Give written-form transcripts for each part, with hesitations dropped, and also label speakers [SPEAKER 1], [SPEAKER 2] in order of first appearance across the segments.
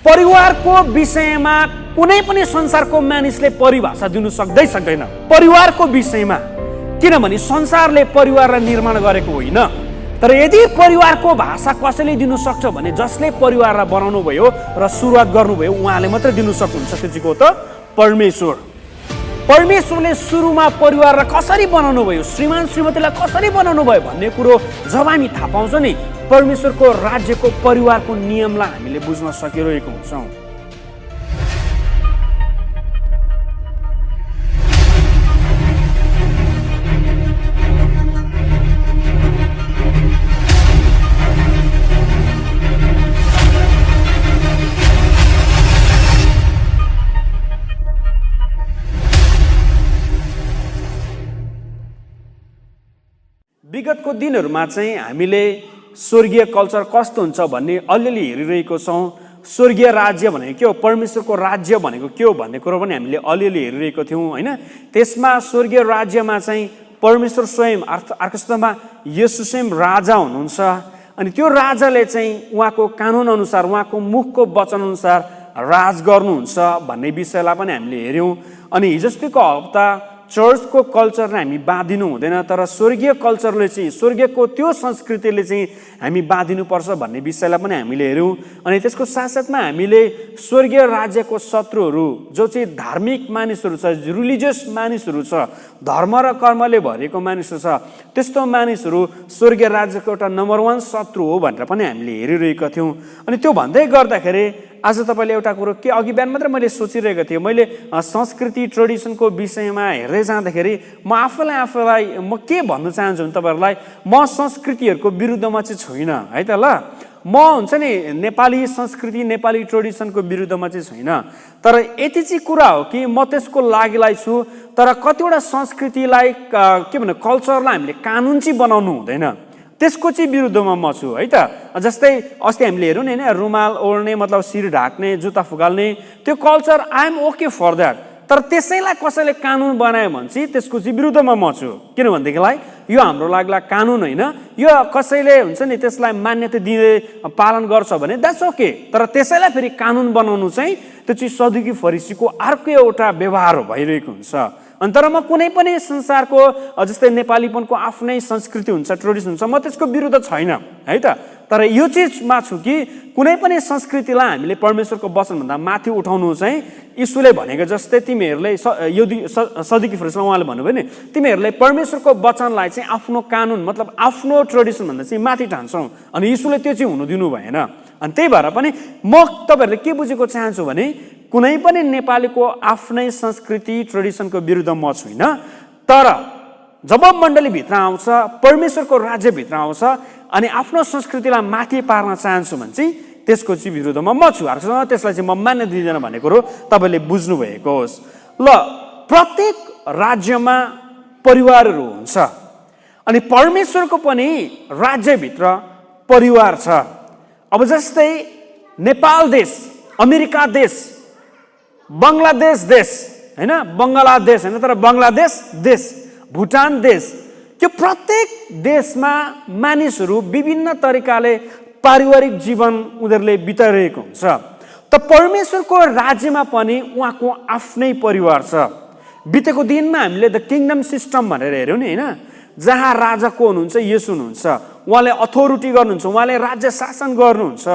[SPEAKER 1] परिवारको विषयमा कुनै पनि संसारको मानिसले परिभाषा दिनु सक्दैन परिवारको विषयमा, किनभने संसारले परिवारलाई निर्माण गरेको होइन। तर यदि परिवारको भाषा कसैले दिनु सक्छ भने जसले परिवारलाई बनाउनु भयो र सुरुवात गर्नुभयो उहाँले मात्रै दिनु सक्नुहुन्छ। त्यो चाहिँ को त? परमेश्वर। परमेश्वरले सुरुमा परिवारलाई कसरी बनाउनु भयो, श्रीमान श्रीमतीलाई कसरी बनाउनु भयो भन्ने कुरो जब हामी थाहा पाउँछौँ नि, परमेश्वरको राज्यको परिवारको नियमलाई हामीले बुझ्न सकिरहेको हुन्छौँ। विगतको दिनहरूमा चाहिँ हामीले स्वर्गीय कल्चर कस्तो हुन्छ भन्ने अलिअलि हेरिरहेको छौँ। स्वर्गीय राज्य भनेको के हो, परमेश्वरको राज्य भनेको के हो भन्ने कुरो पनि हामीले अलिअलि हेरिरहेको थियौँ होइन। त्यसमा स्वर्गीय राज्यमा चाहिँ परमेश्वर स्वयं अर्को शब्दमा येशू स्वयं राजा हुनुहुन्छ। अनि त्यो राजाले चाहिँ उहाँको कानुन अनुसार, उहाँको मुखको वचन अनुसार राज गर्नुहुन्छ भन्ने विषयलाई पनि हामीले हेऱ्यौँ। अनि हिजोस्तिको हप्ता चर्चको कल्चरलाई हामी बाँधिनु हुँदैन, तर स्वर्गीय कल्चरले चाहिँ, स्वर्गीयको त्यो संस्कृतिले चाहिँ हामी बाँधिनुपर्छ भन्ने विषयलाई पनि हामीले हेऱ्यौँ। अनि त्यसको साथसाथमा हामीले स्वर्गीय राज्यको शत्रुहरू जो चाहिँ धार्मिक मानिसहरू छ, रिलिजियस मानिसहरू छ, धर्म र कर्मले भरिएको मानिसहरू छ, त्यस्तो मानिसहरू स्वर्गीय राज्यको एउटा नम्बर 1 शत्रु हो भनेर पनि हामीले हेरिरहेका थियौँ। अनि त्यो भन्दै गर्दाखेरि आज तपाईँले एउटा कुरो के अघि बिहान मात्रै मैले सोचिरहेको थिएँ, मैले संस्कृति ट्रेडिसनको विषयमा हेर्दै जाँदाखेरि म आफूलाई म के भन्न चाहन्छु भने तपाईँहरूलाई, म संस्कृतिहरूको विरुद्धमा चाहिँ छुइनँ है त। ल म हुन्छ नि नेपाली संस्कृति नेपाली ट्रेडिसनको विरुद्धमा चाहिँ छैन, तर यति चाहिँ कुरा हो कि म त्यसको लागिलाई छु। तर कतिवटा संस्कृतिलाई के भन्नु, कल्चरलाई हामीले कानुन चाहिँ बनाउनु हुँदैन, त्यसको चाहिँ विरुद्धमा म छु है त। जस्तै अस्ति हामीले हेरौँ नि होइन, रुमाल ओढ्ने मतलब शिर ढाक्ने, जुत्ता फुकाल्ने, त्यो culture I am okay for that. तर त्यसैलाई कसैले कानुन बनायो भने चाहिँ त्यसको चाहिँ विरुद्धमा म छु। किनभनेदेखिलाई यो हाम्रो लागि कानुन होइन, यो कसैले हुन्छ नि त्यसलाई मान्यता दिँदै पालन गर्छ भने द्याट्स ओके। तर त्यसैलाई फेरि कानुन बनाउनु चाहिँ त्यो चाहिँ सदुकी फरिसीको अर्को एउटा व्यवहार भइरहेको हुन्छ। अनि तर म कुनै पनि संसारको जस्तै नेपालीपनको आफ्नै संस्कृति हुन्छ, ट्रेडिसन हुन्छ, म त्यसको विरुद्ध छैन है त। तर यो चिजमा छु कि कुनै पनि संस्कृतिलाई हामीले परमेश्वरको वचनभन्दा माथि उठाउनु चाहिँ यीशुले भनेको जस्तै तिमीहरूले सदुकी फरिसीलाई उहाँले भन्नुभयो नि, तिमीहरूले परमेश्वरको वचनलाई चाहिँ आफ्नो कानुन मतलब आफ्नो ट्रेडिसनभन्दा चाहिँ माथि ठान्छौ, अनि यीशुले त्यो चाहिँ हुनु दिनु भएन। अनि त्यही भएर पनि म तपाईँहरूले के बुझेको चाहन्छु भने कुनै पनि नेपालीको आफ्नै संस्कृति ट्रेडिसनको विरुद्ध म छुइनँ। तर जब मण्डलीभित्र आउँछ, परमेश्वरको राज्यभित्र आउँछ अनि आफ्नो संस्कृतिलाई माथि पार्न चाहन्छु भने चाहिँ त्यसको चाहिँ विरुद्धमा म छु। त्यसलाई चाहिँ म मान्य दिँदैन भन्ने कुरो तपाईँले बुझ्नुभएको होस्। ल, प्रत्येक राज्यमा परिवारहरू हुन्छ अनि परमेश्वरको पनि राज्यभित्र परिवार छ। अब जस्तै नेपाल देश, अमेरिका देश, बङ्गलादेश देश होइन, बङ्गलादेश होइन तर बङ्गलादेश देश, भुटान देश, त्यो प्रत्येक देशमा मानिसहरू विभिन्न तरिकाले पारिवारिक जीवन उनीहरूले बिताइरहेको हुन्छ। त परमेश्वरको राज्यमा पनि उहाँको आफ्नै परिवार छ। बितेको दिनमा हामीले द किङडम सिस्टम भनेर हेऱ्यौँ नि होइन, जहाँ राजा को हुनुहुन्छ, येशू हुनुहुन्छ, उहाँले अथोरिटी गर्नुहुन्छ, उहाँले राज्य शासन गर्नुहुन्छ,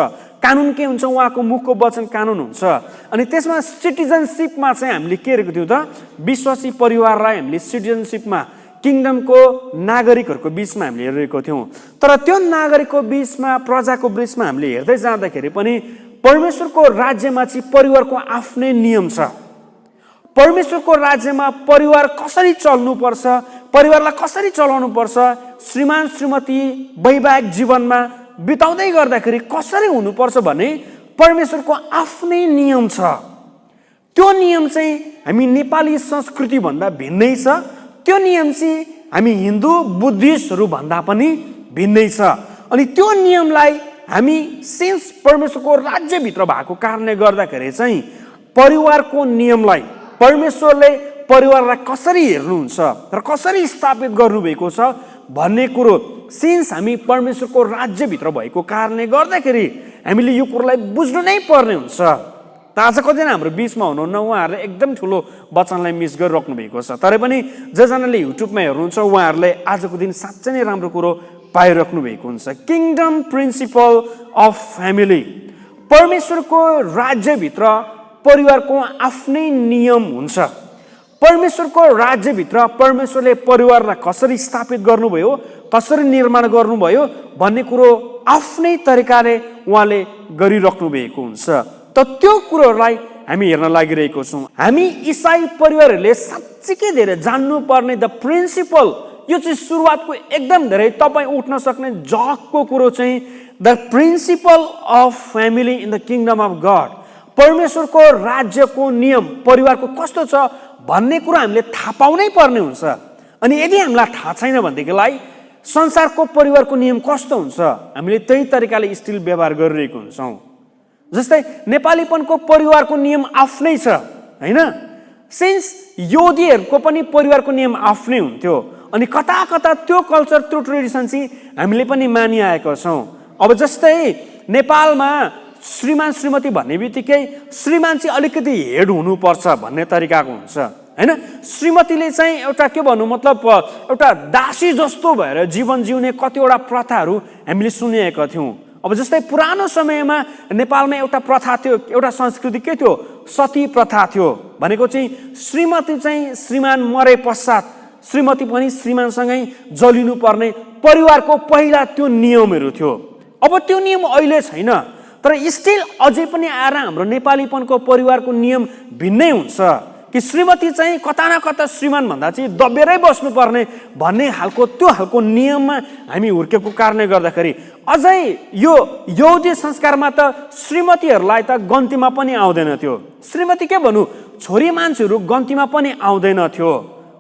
[SPEAKER 1] कानुन के हुन्छ, उहाँको मुखको वचन कानुन हुन्छ। अनि त्यसमा सिटिजनसिपमा चाहिँ हामीले के हेरेको थियौँ त, विश्वासी परिवारलाई हामीले सिटिजनसिपमा किङडमको नागरिकहरूको बिचमा हामीले हेरेको थियौँ। तर त्यो नागरिकको बिचमा, प्रजाको बिचमा हामीले हेर्दै जाँदाखेरि पनि परमेश्वरको राज्यमा चाहिँ परिवारको आफ्नै नियम छ। परमेश्वरको राज्यमा परिवार कसरी चल्नुपर्छ, परिवारलाई कसरी चलाउनु पर्छ, श्रीमान श्रीमती वैवाहिक जीवनमा बिताउँदै गर्दाखेरि कसरी हुनुपर्छ भन्ने परमेश्वरको आफ्नै नियम छ। त्यो नियम चाहिँ हामी नेपाली संस्कृतिभन्दा भिन्नै छ। त्यो नियम चाहिँ हामी हिन्दू बुद्धिस्टहरू भन्दा पनि भिन्नै छ। अनि त्यो नियमलाई हामी सिन्स परमेश्वरको राज्यभित्र भएको कारणले गर्दाखेरि चाहिँ परिवारको नियमलाई परमेश्वरले परिवारलाई कसरी हेर्नुहुन्छ र कसरी स्थापित गर्नुभएको छ भन्ने कुरो सिन्स हामी परमेश्वरको राज्यभित्र भएको कारणले गर्दाखेरि हामीले यो कुरालाई बुझ्नु नै पर्ने हुन्छ। त आज कतिजना हाम्रो बिचमा हुनुहुन्न, उहाँहरूले एकदम ठुलो वचनलाई मिस गरिराख्नु भएको छ, तरै पनि जजनाले युट्युबमा हेर्नुहुन्छ उहाँहरूले आजको दिन साँच्चै नै राम्रो कुरो पाइराख्नु भएको हुन्छ। किङडम प्रिन्सिपल अफ फ्यामिली, परमेश्वरको राज्यभित्र परिवारको आफ्नै नियम हुन्छ। परमेश्वरको राज्यभित्र परमेश्वरले परिवारलाई कसरी स्थापित गर्नुभयो, कसरी निर्माण गर्नुभयो भन्ने कुरो आफ्नै तरिकाले उहाँले गरिराख्नु भएको हुन्छ। त त्यो कुरोहरूलाई हामी हेर्न लागिरहेको छौँ। हामी इसाई परिवारहरूले साँच्चीकै धेरै जान्नुपर्ने द प्रिन्सिपल, यो चाहिँ सुरुवातको एकदम धेरै तपाईँ उठ्न सक्ने जगको कुरो चाहिँ the principle of family in the kingdom of God. परमेश्वरको राज्यको नियम परिवारको कस्तो छ भन्ने कुरा हामीले थाहा पाउनै पर्ने हुन्छ। अनि यदि हामीलाई थाहा छैन भनेदेखिलाई संसारको परिवारको नियम कस्तो हुन्छ हामीले त्यही तरिकाले स्टिल व्यवहार गरिरहेको हुन्छौँ। जस्तै नेपालीपनको परिवारको नियम आफ्नै छ हैन, सिन्स योधीहरूको पनि परिवारको नियम आफ्नै हुन्थ्यो। अनि कता कता त्यो कल्चर त्यो ट्रेडिसन चाहिँ हामीले पनि मानिआएका छौँ। अब जस्तै नेपालमा श्रीमान श्रीमती भन्ने बित्तिकै श्रीमान चाहिँ अलिकति हेड हुनुपर्छ भन्ने तरिकाको हुन्छ हैन। श्रीमतीले चाहिँ एउटा के भन्नु मतलब एउटा दासी जस्तो भएर जीवन जिउने कतिवटा प्रथाहरू हामीले सुनेका थियौँ। अब जस्तै पुरानो समयमा नेपालमा एउटा प्रथा थियो, एउटा संस्कृति के थियो, सती प्रथा थियो। भनेको चाहिँ श्रीमती चाहिँ श्रीमान मरे पश्चात श्रीमती पनि श्रीमानसँगै जलिनु पर्ने परिवारको पहिला त्यो नियमहरू थियो। अब त्यो नियम अहिले छैन, तर स्टिल अझै पनि आएर हाम्रो नेपालीपनको परिवारको नियम भिन्नै हुन्छ कि श्रीमती चाहिँ कता न कता श्रीमान भन्दा चाहिँ दबेरै बस्नुपर्ने भन्ने खालको त्यो खालको नियममा हामी हुर्केको कारणले गर्दाखेरि अझै यो यौधी संस्कारमा त श्रीमतीहरूलाई त गन्तीमा पनि आउँदैन थियो। श्रीमती के भन्नु, छोरी मान्छेहरू गन्तीमा पनि आउँदैन थियो।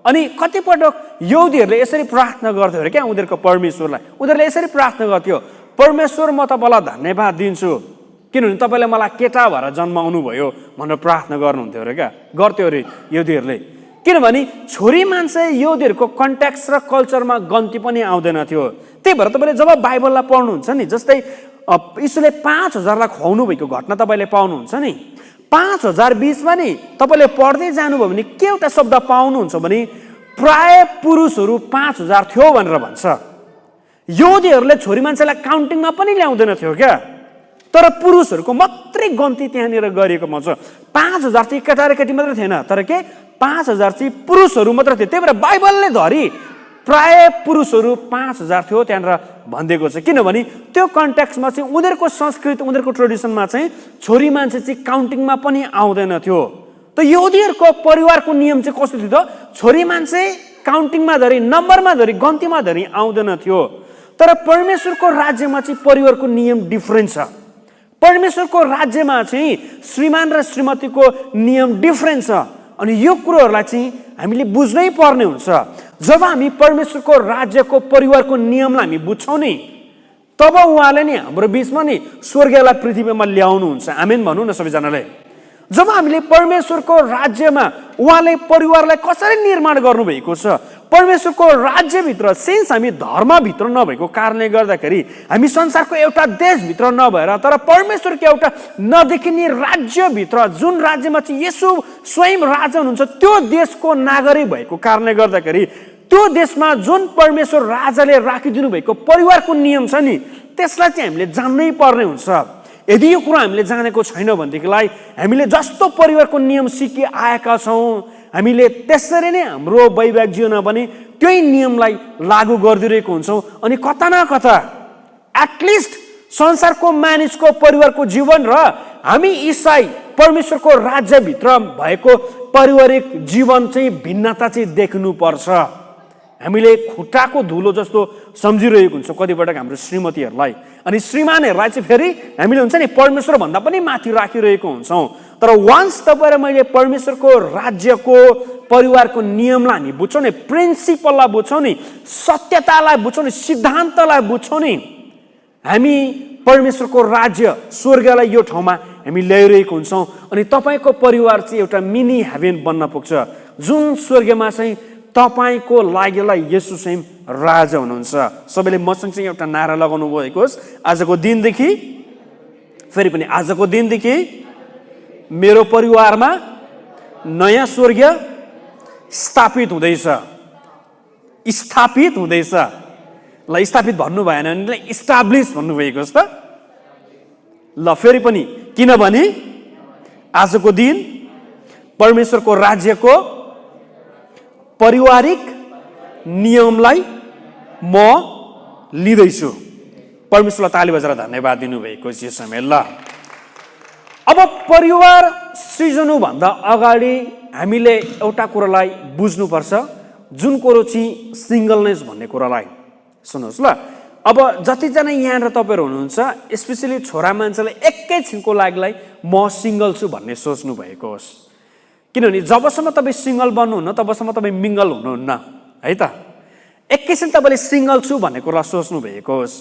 [SPEAKER 1] अनि कतिपटक यौधीहरूले यसरी प्रार्थना गर्थ्यो अरे क्या उनीहरूको परमेश्वरलाई, उनीहरूले यसरी प्रार्थना गर्थ्यो, परमेश्वर म तपाईँलाई धन्यवाद दिन्छु किनभने तपाईँले मलाई केटा भएर जन्माउनु भयो भनेर प्रार्थना गर्नुहुन्थ्यो अरे क्या, गर्थ्यो अरे यौधीहरूले। किनभने छोरी मान्छे यौधीहरूको कन्ट्याक्स र कल्चरमा गन्ती पनि आउँदैन थियो। त्यही भएर तपाईँले जब बाइबललाई पढ्नुहुन्छ नि, जस्तै यीशुले 5000लाई खुवाउनु भएको घटना तपाईँले पाउनुहुन्छ नि, 5000 बीचमा नि तपाईँले पढ्दै जानुभयो भने के एउटा शब्द पाउनुहुन्छ भने प्राय पुरुषहरू 5000 थियो भनेर भन्छ। यौधीहरूले छोरी मान्छेलाई काउन्टिङमा पनि ल्याउँदैन थियो क्या, तर पुरुषहरूको मात्रै गन्ती त्यहाँनिर गरिएको भन्छ। 5000 चाहिँ केटा र केटी मात्रै थिएन, तर के 5000 चाहिँ पुरुषहरू मात्र थियो। त्यही भएर बाइबलले धरि प्राय पुरुषहरू 5000 थियो त्यहाँनिर भनिदिएको छ। किनभने त्यो कन्ट्याक्समा चाहिँ उनीहरूको संस्कृति उनीहरूको ट्रेडिसनमा चाहिँ छोरी मान्छे चाहिँ काउन्टिङमा पनि आउँदैन थियो। त यौधीहरूको परिवारको नियम चाहिँ कस्तो थियो त, छोरी मान्छे काउन्टिङमा धरि नम्बरमा धरि गन्तीमा धरि आउँदैन थियो। तर परमेश्वरको राज्यमा चाहिँ परिवारको नियम डिफ्रेन्ट छ। परमेश्वरको राज्यमा चाहिँ श्रीमान र श्रीमतीको नियम डिफ्रेन्ट छ। अनि यो कुरोहरूलाई चाहिँ हामीले बुझ्नै पर्ने हुन्छ। जब हामी परमेश्वरको राज्यको परिवारको नियमलाई हामी बुझ्छौँ नि, तब उहाँले नि हाम्रो बिचमा नि स्वर्गलाई पृथ्वीमा ल्याउनुहुन्छ। आमेन भन्नु न सबैजनाले। जब हामीले परमेश्वरको राज्यमा उहाँले परिवारलाई कसरी निर्माण गर्नुभएको छ, परमेश्वरको राज्यभित्र सिन्स हामी धर्मभित्र नभएको कारणले गर्दाखेरि हामी संसारको एउटा देशभित्र नभएर तर परमेश्वरको एउटा नदेखिने राज्यभित्र, जुन राज्यमा चाहिँ येशू स्वयं राजा हुनुहुन्छ, त्यो देशको नागरिक भएको कारणले गर्दाखेरि त्यो देशमा जुन परमेश्वर राजाले राखिदिनु भएको परिवारको नियम छ नि, त्यसलाई चाहिँ हामीले जान्नै पर्ने हुन्छ। यदि यो कुरा हामीले जानेको छैन भनेदेखिलाई हामीले जस्तो परिवारको नियम सिकि आएका छौँ, हामीले त्यसरी नै हाम्रो वैवाहिक जीवनमा पनि त्यही नियमलाई लागू गरिदिरहेको हुन्छौँ। अनि कता न कता एटलिस्ट संसारको मानिसको परिवारको जीवन र हामी इसाई परमेश्वरको राज्यभित्र भएको पारिवारिक जीवन चाहिँ भिन्नता चाहिँ देख्नुपर्छ। हामीले खुट्टाको धुलो जस्तो सम्झिरहेको हुन्छौँ कतिपटक हाम्रो श्रीमतीहरूलाई, अनि श्रीमानहरूलाई चाहिँ फेरि हामीले हुन्छ नि परमेश्वर भन्दा पनि माथि राखिरहेको हुन्छौँ। तर वान्स तपाईँ र मैले परमेश्वरको राज्यको परिवारको नियमलाई हामी बुझ्छौँ नि, प्रिन्सिपललाई बुझ्छौँ नि, सत्यतालाई बुझ्छौँ नि, सिद्धान्तलाई बुझ्छौँ नि, हामी परमेश्वरको राज्य स्वर्गलाई यो ठाउँमा हामी ल्याइरहेको हुन्छौँ। अनि तपाईँको परिवार चाहिँ एउटा मिनी हेभेन बन्न पुग्छ, जुन स्वर्गमा चाहिँ तपाईँको लागिलाई येशू स्वयं राजा हुनुहुन्छ। सबैले मसँग चाहिँ एउटा नारा लगाउनु भएको होस् आजको दिनदेखि फेरि पनि आजको दिनदेखि मेरो परिवारमा नयाँ स्वर्ग स्थापित हुँदैछ। स्थापित हुँदैछ। ल स्थापित भन्नु भएन भने इस्टाब्लिस भन्नुभएको होस् त। ल फेरि पनि किनभने आजको दिन परमेश्वरको राज्यको पारिवारिक नियमलाई म लिँदैछु। परमेश्वरलाई ताली बजाएर धन्यवाद दिनुभएको छ यो समय। ल अब परिवार सृजनुभन्दा अगाडि हामीले एउटा कुरालाई बुझ्नुपर्छ, जुन कुरो चाहिँ सिङ्गलनेस भन्ने कुरालाई। सुन्नुहोस् ल, अब जतिजना यहाँनिर तपाईँहरू हुनुहुन्छ, स्पेसली छोरा मान्छेलाई एकैछिनको लागिलाई म सिङ्गल छु भन्ने सोच्नु भएको होस्। किनभने जबसम्म तपाईँ सिङ्गल बन्नुहुन्न तबसम्म तपाईँ मिङ्गल हुनुहुन्न है त। एकैछिन तपाईँले सिङ्गल छु भन्ने कुरा सोच्नु भएको होस्।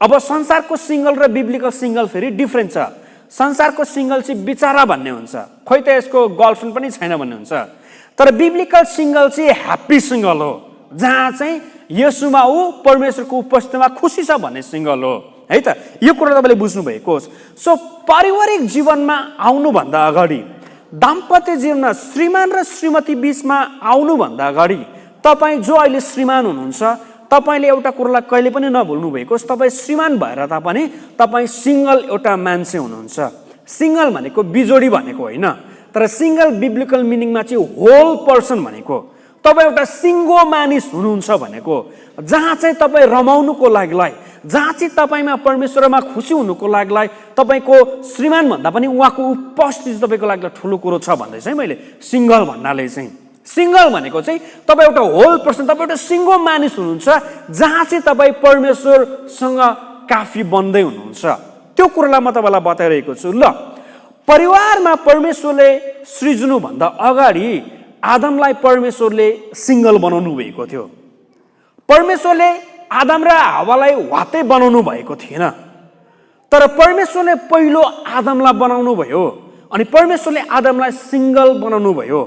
[SPEAKER 1] अब संसारको सिङ्गल र बिब्लिकल सिङ्गल फेरि डिफ्रेन्ट छ। संसारको सिङ्गल चाहिँ बिचारा भन्ने हुन्छ, खोइ त यसको गर्लफ्रेन्ड पनि छैन भन्ने हुन्छ। तर बिब्लिकल सिङ्गल चाहिँ ह्याप्पी सिङ्गल हो, जहाँ चाहिँ येशूमा ऊ परमेश्वरको उपस्थितिमा खुसी छ भन्ने सिङ्गल हो है त। यो कुरा तपाईँले बुझ्नु भएको होस्। सो पारिवारिक जीवनमा आउनुभन्दा अगाडि, दाम्पत्य जीवनमा श्रीमान र श्रीमती बीचमा आउनुभन्दा अगाडि तपाईँ जो अहिले श्रीमान हुनुहुन्छ, तपाईँले एउटा कुरालाई कहिले पनि नभुल्नु भएको होस्, तपाईँ श्रीमान भएर तापनि तपाईँ सिङ्गल एउटा मान्छे हुनुहुन्छ। सिङ्गल भनेको बिजोडी भनेको होइन, तर सिङ्गल बिब्लिकल मिनिङमा चाहिँ होल पर्सन भनेको। तपाईँ एउटा सिङ्गो मानिस हुनुहुन्छ भनेको, जहाँ चाहिँ तपाईँ रमाउनुको लागिलाई, जहाँ चाहिँ तपाईँमा परमेश्वरमा खुसी हुनुको लागिलाई तपाईँको श्रीमान भन्दा पनि उहाँको उपस्थिति तपाईँको लागि ठुलो कुरो छ भन्दैछ है मैले। सिङ्गल भन्नाले चाहिँ, सिङ्गल भनेको चाहिँ तपाईँ एउटा होल पर्सन, तपाईँ एउटा सिङ्गो मानिस हुनुहुन्छ, जहाँ चाहिँ तपाईँ परमेश्वरसँग काफी बन्दै हुनुहुन्छ। त्यो कुरालाई म तपाईँलाई बताइरहेको छु। ल, परिवारमा परमेश्वरले सृजनुभन्दा अगाडि आदमलाई परमेश्वरले सिङ्गल बनाउनु भएको थियो। परमेश्वरले आदम र हावालाई वातै बनाउनु भएको थिएन, तर परमेश्वरले पहिलो आदमलाई बनाउनु भयो अनि परमेश्वरले आदमलाई सिङ्गल बनाउनु भयो,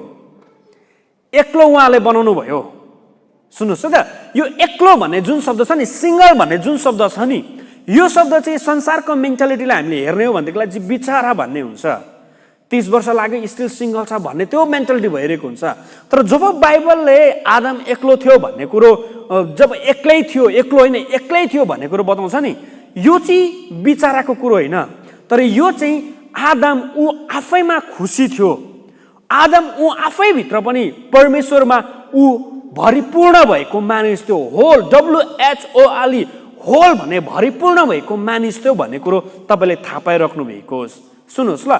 [SPEAKER 1] एक्लो उहाँले बनाउनु भयो। सुन्नुहोस् त, यो एक्लो भन्ने जुन शब्द छ नि, सिङ्गल भन्ने जुन शब्द छ नि, यो शब्द चाहिँ संसारको मेन्टालिटीलाई हामीले हेर्ने हो भनेदेखिलाई चाहिँ बिचारा भन्ने हुन्छ। 30 वर्ष लाग्यो स्टिल सिङ्गल छ भन्ने त्यो मेन्टालिटी भइरहेको हुन्छ। तर जब बाइबलले आदम एक्लो थियो भन्ने कुरो, जब एक्लै थियो, एक्लो होइन एक्लै थियो भन्ने कुरो बताउँछ नि, यो चाहिँ बिचाराको कुरो होइन, तर यो चाहिँ आदम ऊ आफैमा खुसी थियो। आदम ऊ आफैभित्र पनि परमेश्वरमा ऊ भरिपूर्ण भएको मानिस थियो। होल, WHOLE, होल भन्ने भरिपूर्ण भएको मानिस थियो भन्ने कुरो तपाईँले थाहा पाइराख्नु भएको होस्। सुन्नुहोस् ल,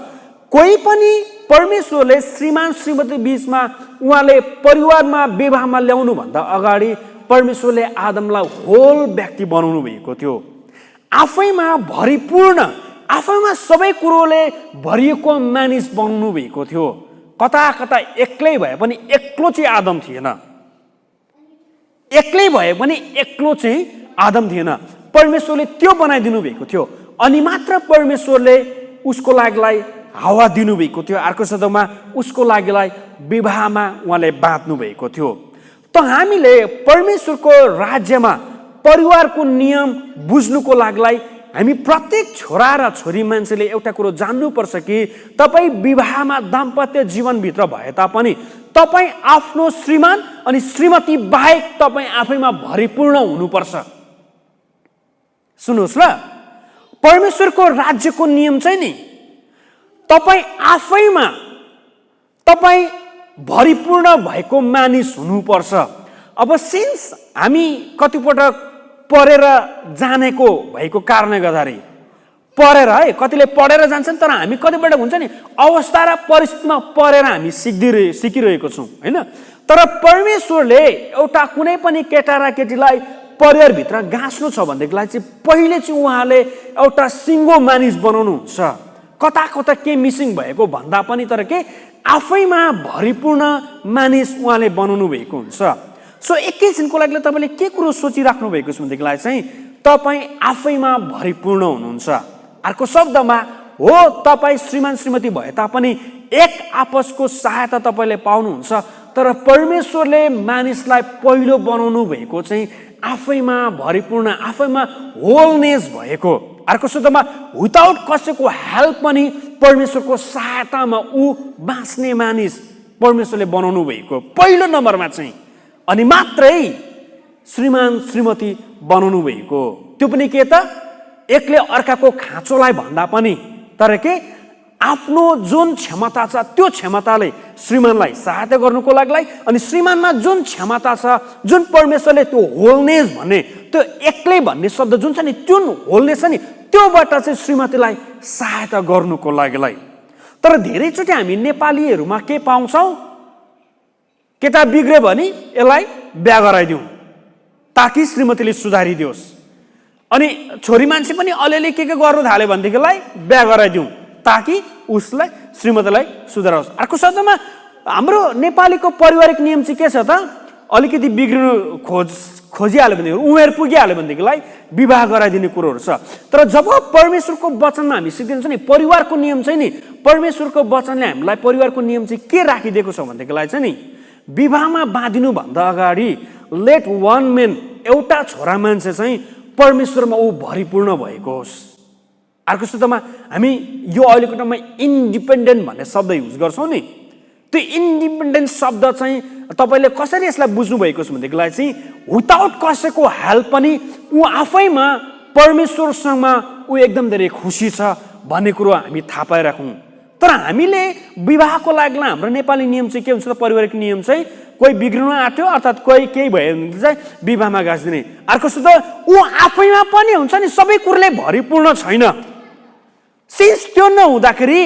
[SPEAKER 1] कोही पनि परमेश्वरले श्रीमान श्रीमती बीचमा उहाँले परिवारमा विवाहमा ल्याउनु भन्दा अगाडि परमेश्वरले आदमलाई होल व्यक्ति बनाउनु भएको थियो। आफैमा भरिपूर्ण, आफैमा सबै कुरोले भरिएको मानिस बनाउनु भएको थियो। कता कता एक्लै भए पनि एक्लो चाहिँ आदम थिएन, एक्लै भए पनि एक्लो चाहिँ आदम थिएन। परमेश्वरले त्यो बनाइदिनु भएको थियो अनि मात्र परमेश्वरले उसको लागिलाई हावा दिनुभएको थियो। अर्को शब्दमा उसको लागिलाई विवाहमा उहाँले बाँध्नु भएको थियो। त हामीले परमेश्वरको राज्यमा परिवारको नियम बुझ्नुको लागिलाई हामी प्रत्येक छोरा र छोरी मान्छेले एउटा कुरो जान्नुपर्छ कि तपाईँ विवाहमा दाम्पत्य जीवनभित्र भए तापनि तपाईँ आफ्नो श्रीमान अनि श्रीमती बाहेक तपाईँ आफैमा भरिपूर्ण हुनुपर्छ। सुन्नुहोस् ल, परमेश्वरको राज्यको नियम चाहिँ नि तपाईँ आफैमा तपाईँ भरिपूर्ण भएको मानिस हुनुपर्छ। अब सिन्स हामी कतिपटक पढेर जानेको भएको कारणले गर्दाखेरि, पढेर है कतिले पढेर जान्छन्, तर हामी कतिपटक हुन्छ नि अवस्था र परिस्थितिमा पढेर हामी सिकिरहेको छौँ होइन। तर परमेश्वरले एउटा कुनै पनि केटा र केटीलाई परिवारभित्र गाँच्नु छ भनेदेखिलाई चाहिँ पहिले चाहिँ उहाँले एउटा सिङ्गो मानिस बनाउनुहुन्छ। कता कता के मिसिङ भएको भन्दा पनि तर के आफैमा भरिपूर्ण मानिस उहाँले बनाउनु भएको हुन्छ। सो एकैछिनको लागि तपाईँले के कुरो सोचिराख्नु भएको छ भनेदेखिलाई चाहिँ तपाईँ आफैमा भरिपूर्ण हुनुहुन्छ। अर्को शब्दमा हो, तपाईँ श्रीमान श्रीमती भए तापनि एक आपसको सहायता तपाईँले पाउनुहुन्छ, तर परमेश्वरले मानिसलाई पहिलो बनाउनु भएको चाहिँ आफैमा भरिपूर्ण, आफैमा होलनेस भएको। अर्को शब्दमा विदाउट कसैको हेल्प पनि परमेश्वरको सहायतामा ऊ बाँच्ने मानिस परमेश्वरले बनाउनु भएको पहिलो नम्बरमा चाहिँ, अनि मात्रै श्रीमान श्रीमती बनाउनु भएको। त्यो पनि के त, एकले अर्काको खाँचोलाई भन्दा पनि तर के आफ्नो जुन क्षमता छ त्यो क्षमताले श्रीमानलाई सहायता गर्नुको लागि, अनि श्रीमानमा जुन क्षमता छ, जुन परमेश्वरले त्यो होलनेस भन्ने, त्यो एक्लै भन्ने शब्द जुन छ नि, त्यो होलनेस छ नि, त्योबाट चाहिँ श्रीमतीलाई सहायता गर्नुको लागि। तर धेरैचोटि हामी नेपालीहरूमा के पाउँछौँ, केटा बिग्रियो भने यसलाई बिहा गराइदिउँ ताकि श्रीमतीले सुधारिदियोस्, अनि छोरी मान्छे पनि अलिअलि के गर्नु थाल्यो भनेदेखिलाई बिहा गराइदिउँ ताकि उसलाई श्रीमतीलाई सुधारोस्। अर्को शब्दमा हाम्रो नेपालीको पारिवारिक नियम चाहिँ के छ त, अलिकति बिग्रिनु खोजिहाल्यो भने, उमेर पुगिहाल्यो भनेदेखिलाई विवाह गराइदिने कुरोहरू छ। तर जब परमेश्वरको वचनमा हामी सिक्दिन्छ नि, परिवारको नियम चाहिँ नि, परमेश्वरको वचनले हामीलाई परिवारको नियम चाहिँ के राखिदिएको छ भनेदेखिलाई चाहिँ नि, विवाहमा बाँधिनुभन्दा अगाडि लेट वान मेन, एउटा छोरा मान्छे चाहिँ परमेश्वरमा ऊ भरिपूर्ण भएको होस्। अर्को शब्दमा हामी यो अहिलेको टाइममा इन्डिपेन्डेन्ट भन्ने शब्द युज गर्छौँ नि, त्यो इन्डिपेन्डेन्ट शब्द चाहिँ तपाईँले कसरी यसलाई बुझ्नुभएको छ भनेदेखिलाई चाहिँ विदाउट कसैको हेल्प पनि ऊ आफैमा परमेश्वरसँग ऊ एकदम धेरै खुसी छ भन्ने कुरो हामी थाहा पाइराखौँ। तर हामीले विवाहको लागि हाम्रो नेपाली नियम चाहिँ के हुन्छ त, पारिवारिक नियम चाहिँ कोही बिग्रिनु आँट्यो अर्थात् कोही केही भयो भने चाहिँ विवाहमा गाँसिदिने। अर्को शब्द ऊ आफैमा पनि हुन्छ नि सबै कुरोले भरिपूर्ण छैन, सिन्स त्यो नहुँदाखेरि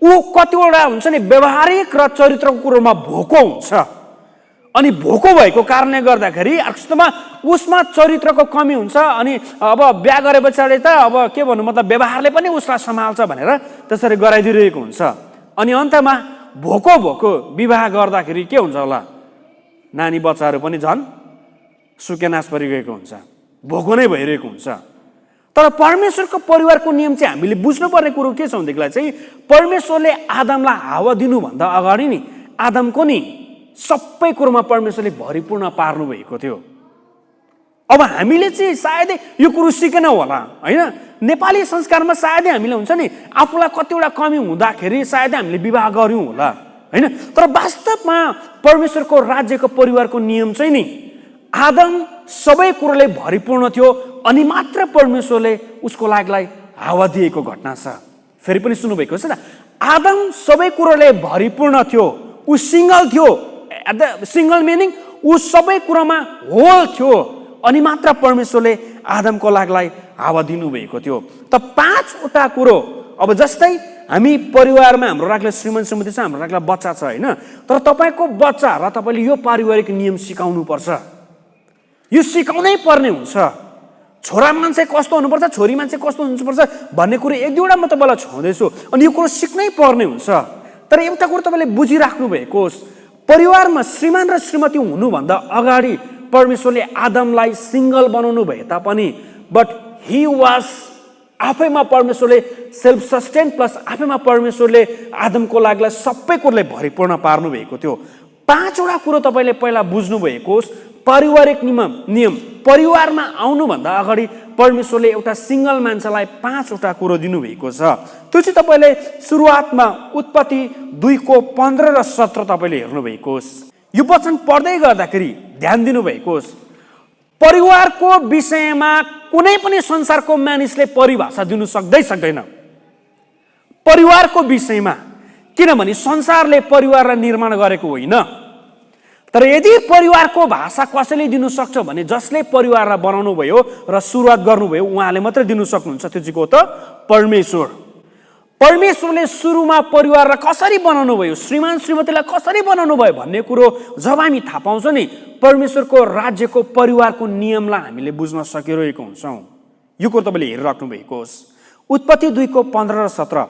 [SPEAKER 1] ऊ कतिवटा हुन्छ नि व्यवहारिक र चरित्रको कुरोमा भोको हुन्छ, अनि भोको भएको कारणले गर्दाखेरि अर्कोमा उसमा चरित्रको कमी हुन्छ, अनि अब बिहा गरे पछाडि त अब के भन्नु मतलब व्यवहारले पनि उसलाई सम्हाल्छ भनेर त्यसरी गराइदिइरहेको हुन्छ, अनि अन्तमा भोको विवाह गर्दाखेरि के हुन्छ होला, नानी बच्चाहरू पनि झन् सुकेनास परिगएको हुन्छ, भोको नै भइरहेको हुन्छ। तर परमेश्वरको परिवारको नियम चाहिँ हामीले बुझ्नुपर्ने कुरो के छ भनेदेखिलाई चाहिँ परमेश्वरले आदमलाई हावा दिनुभन्दा अगाडि नि आदमको नि सबै कुरोमा परमेश्वरले भरिपूर्ण पार्नु भएको थियो। अब हामीले चाहिँ सायदै यो कुरो सिकेन होला होइन, नेपाली संस्कारमा सायदै हामीले हुन्छ नि आफूलाई कतिवटा कमी हुँदाखेरि सायदै हामीले विवाह गर्यौँ होला होइन, तर वास्तवमा परमेश्वरको राज्यको परिवारको नियम चाहिँ नि आदम सबै कुरोले भरिपूर्ण थियो, अनि मात्र परमेश्वरले उसको लागि हावा दिएको घटना छ। फेरि पनि सुन्नुभएको छ न, आदम सबै कुरोले भरिपूर्ण थियो, ऊ सिङ्गल थियो, सिङ्गल मिनिङ ऊ सबै कुरोमा होल थियो, अनि मात्र परमेश्वरले आदमको लागि हावा दिनुभएको थियो। त 5वटा कुरो, अब जस्तै हामी परिवारमा हाम्रो राख्ला श्रीमान श्रीमती छ, हाम्रो राख्ला बच्चा छ होइन, तर तपाईँको बच्चा र तपाईँले यो पारिवारिक नियम सिकाउनु पर्छ, यो सिकाउनै पर्ने हुन्छ। छोरा मान्छे कस्तो हुनुपर्छ, छोरी मान्छे कस्तो हुनुपर्छ भन्ने कुरो एक दुईवटा म तपाईँलाई छाउँदैछु, अनि यो कुरो सिक्नै पर्ने हुन्छ। तर एउटा कुरो तपाईँले बुझिराख्नु भएको होस्, परिवारमा श्रीमान र श्रीमती हुनुभन्दा अगाडि परमेश्वरले आदमलाई सिङ्गल बनाउनु भए तापनि बट ही वाज आफैमा परमेश्वरले सेल्फ सस्टेन प्लस आफैमा परमेश्वरले आदमको लागि सबै कुरोले भरिपूर्ण पार्नु भएको थियो। 5वटा कुरो तपाईँले पहिला बुझ्नु भएको होस्, पारिवारिक नियम परिवारमा आउनुभन्दा अगाडि परमेश्वरले एउटा सिङ्गल मान्छेलाई 5वटा कुरो दिनुभएको छ। त्यो चाहिँ तपाईँले सुरुवातमा उत्पत्ति 2:15 र 17 तपाईँले हेर्नुभएको होस्। यो वचन पढ्दै गर्दाखेरि ध्यान दिनुभएको होस्, परिवारको विषयमा कुनै पनि संसारको मानिसले परिभाषा दिनु सक्दैन परिवारको विषयमा, किनभने संसारले परिवारलाई निर्माण गरेको होइन। तर यदि परिवारको भाषा कसैले दिनु सक्छ भने जसले परिवारलाई बनाउनु भयो र सुरुवात गर्नुभयो उहाँले मात्रै दिनु सक्नुहुन्छ, त्यो चाहिँ को त परमेश्वर। परमेश्वरले सुरुमा परिवारलाई कसरी बनाउनु भयो, श्रीमान श्रीमतीलाई कसरी बनाउनु भयो भन्ने कुरो जब हामी थाहा पाउँछौँ नि, परमेश्वरको राज्यको परिवारको नियमलाई हामीले बुझ्न सकिरहेको हुन्छौँ। यो कुरो तपाईँले हेरिराख्नु भएको होस्। उत्पत्ति 2:15 र 17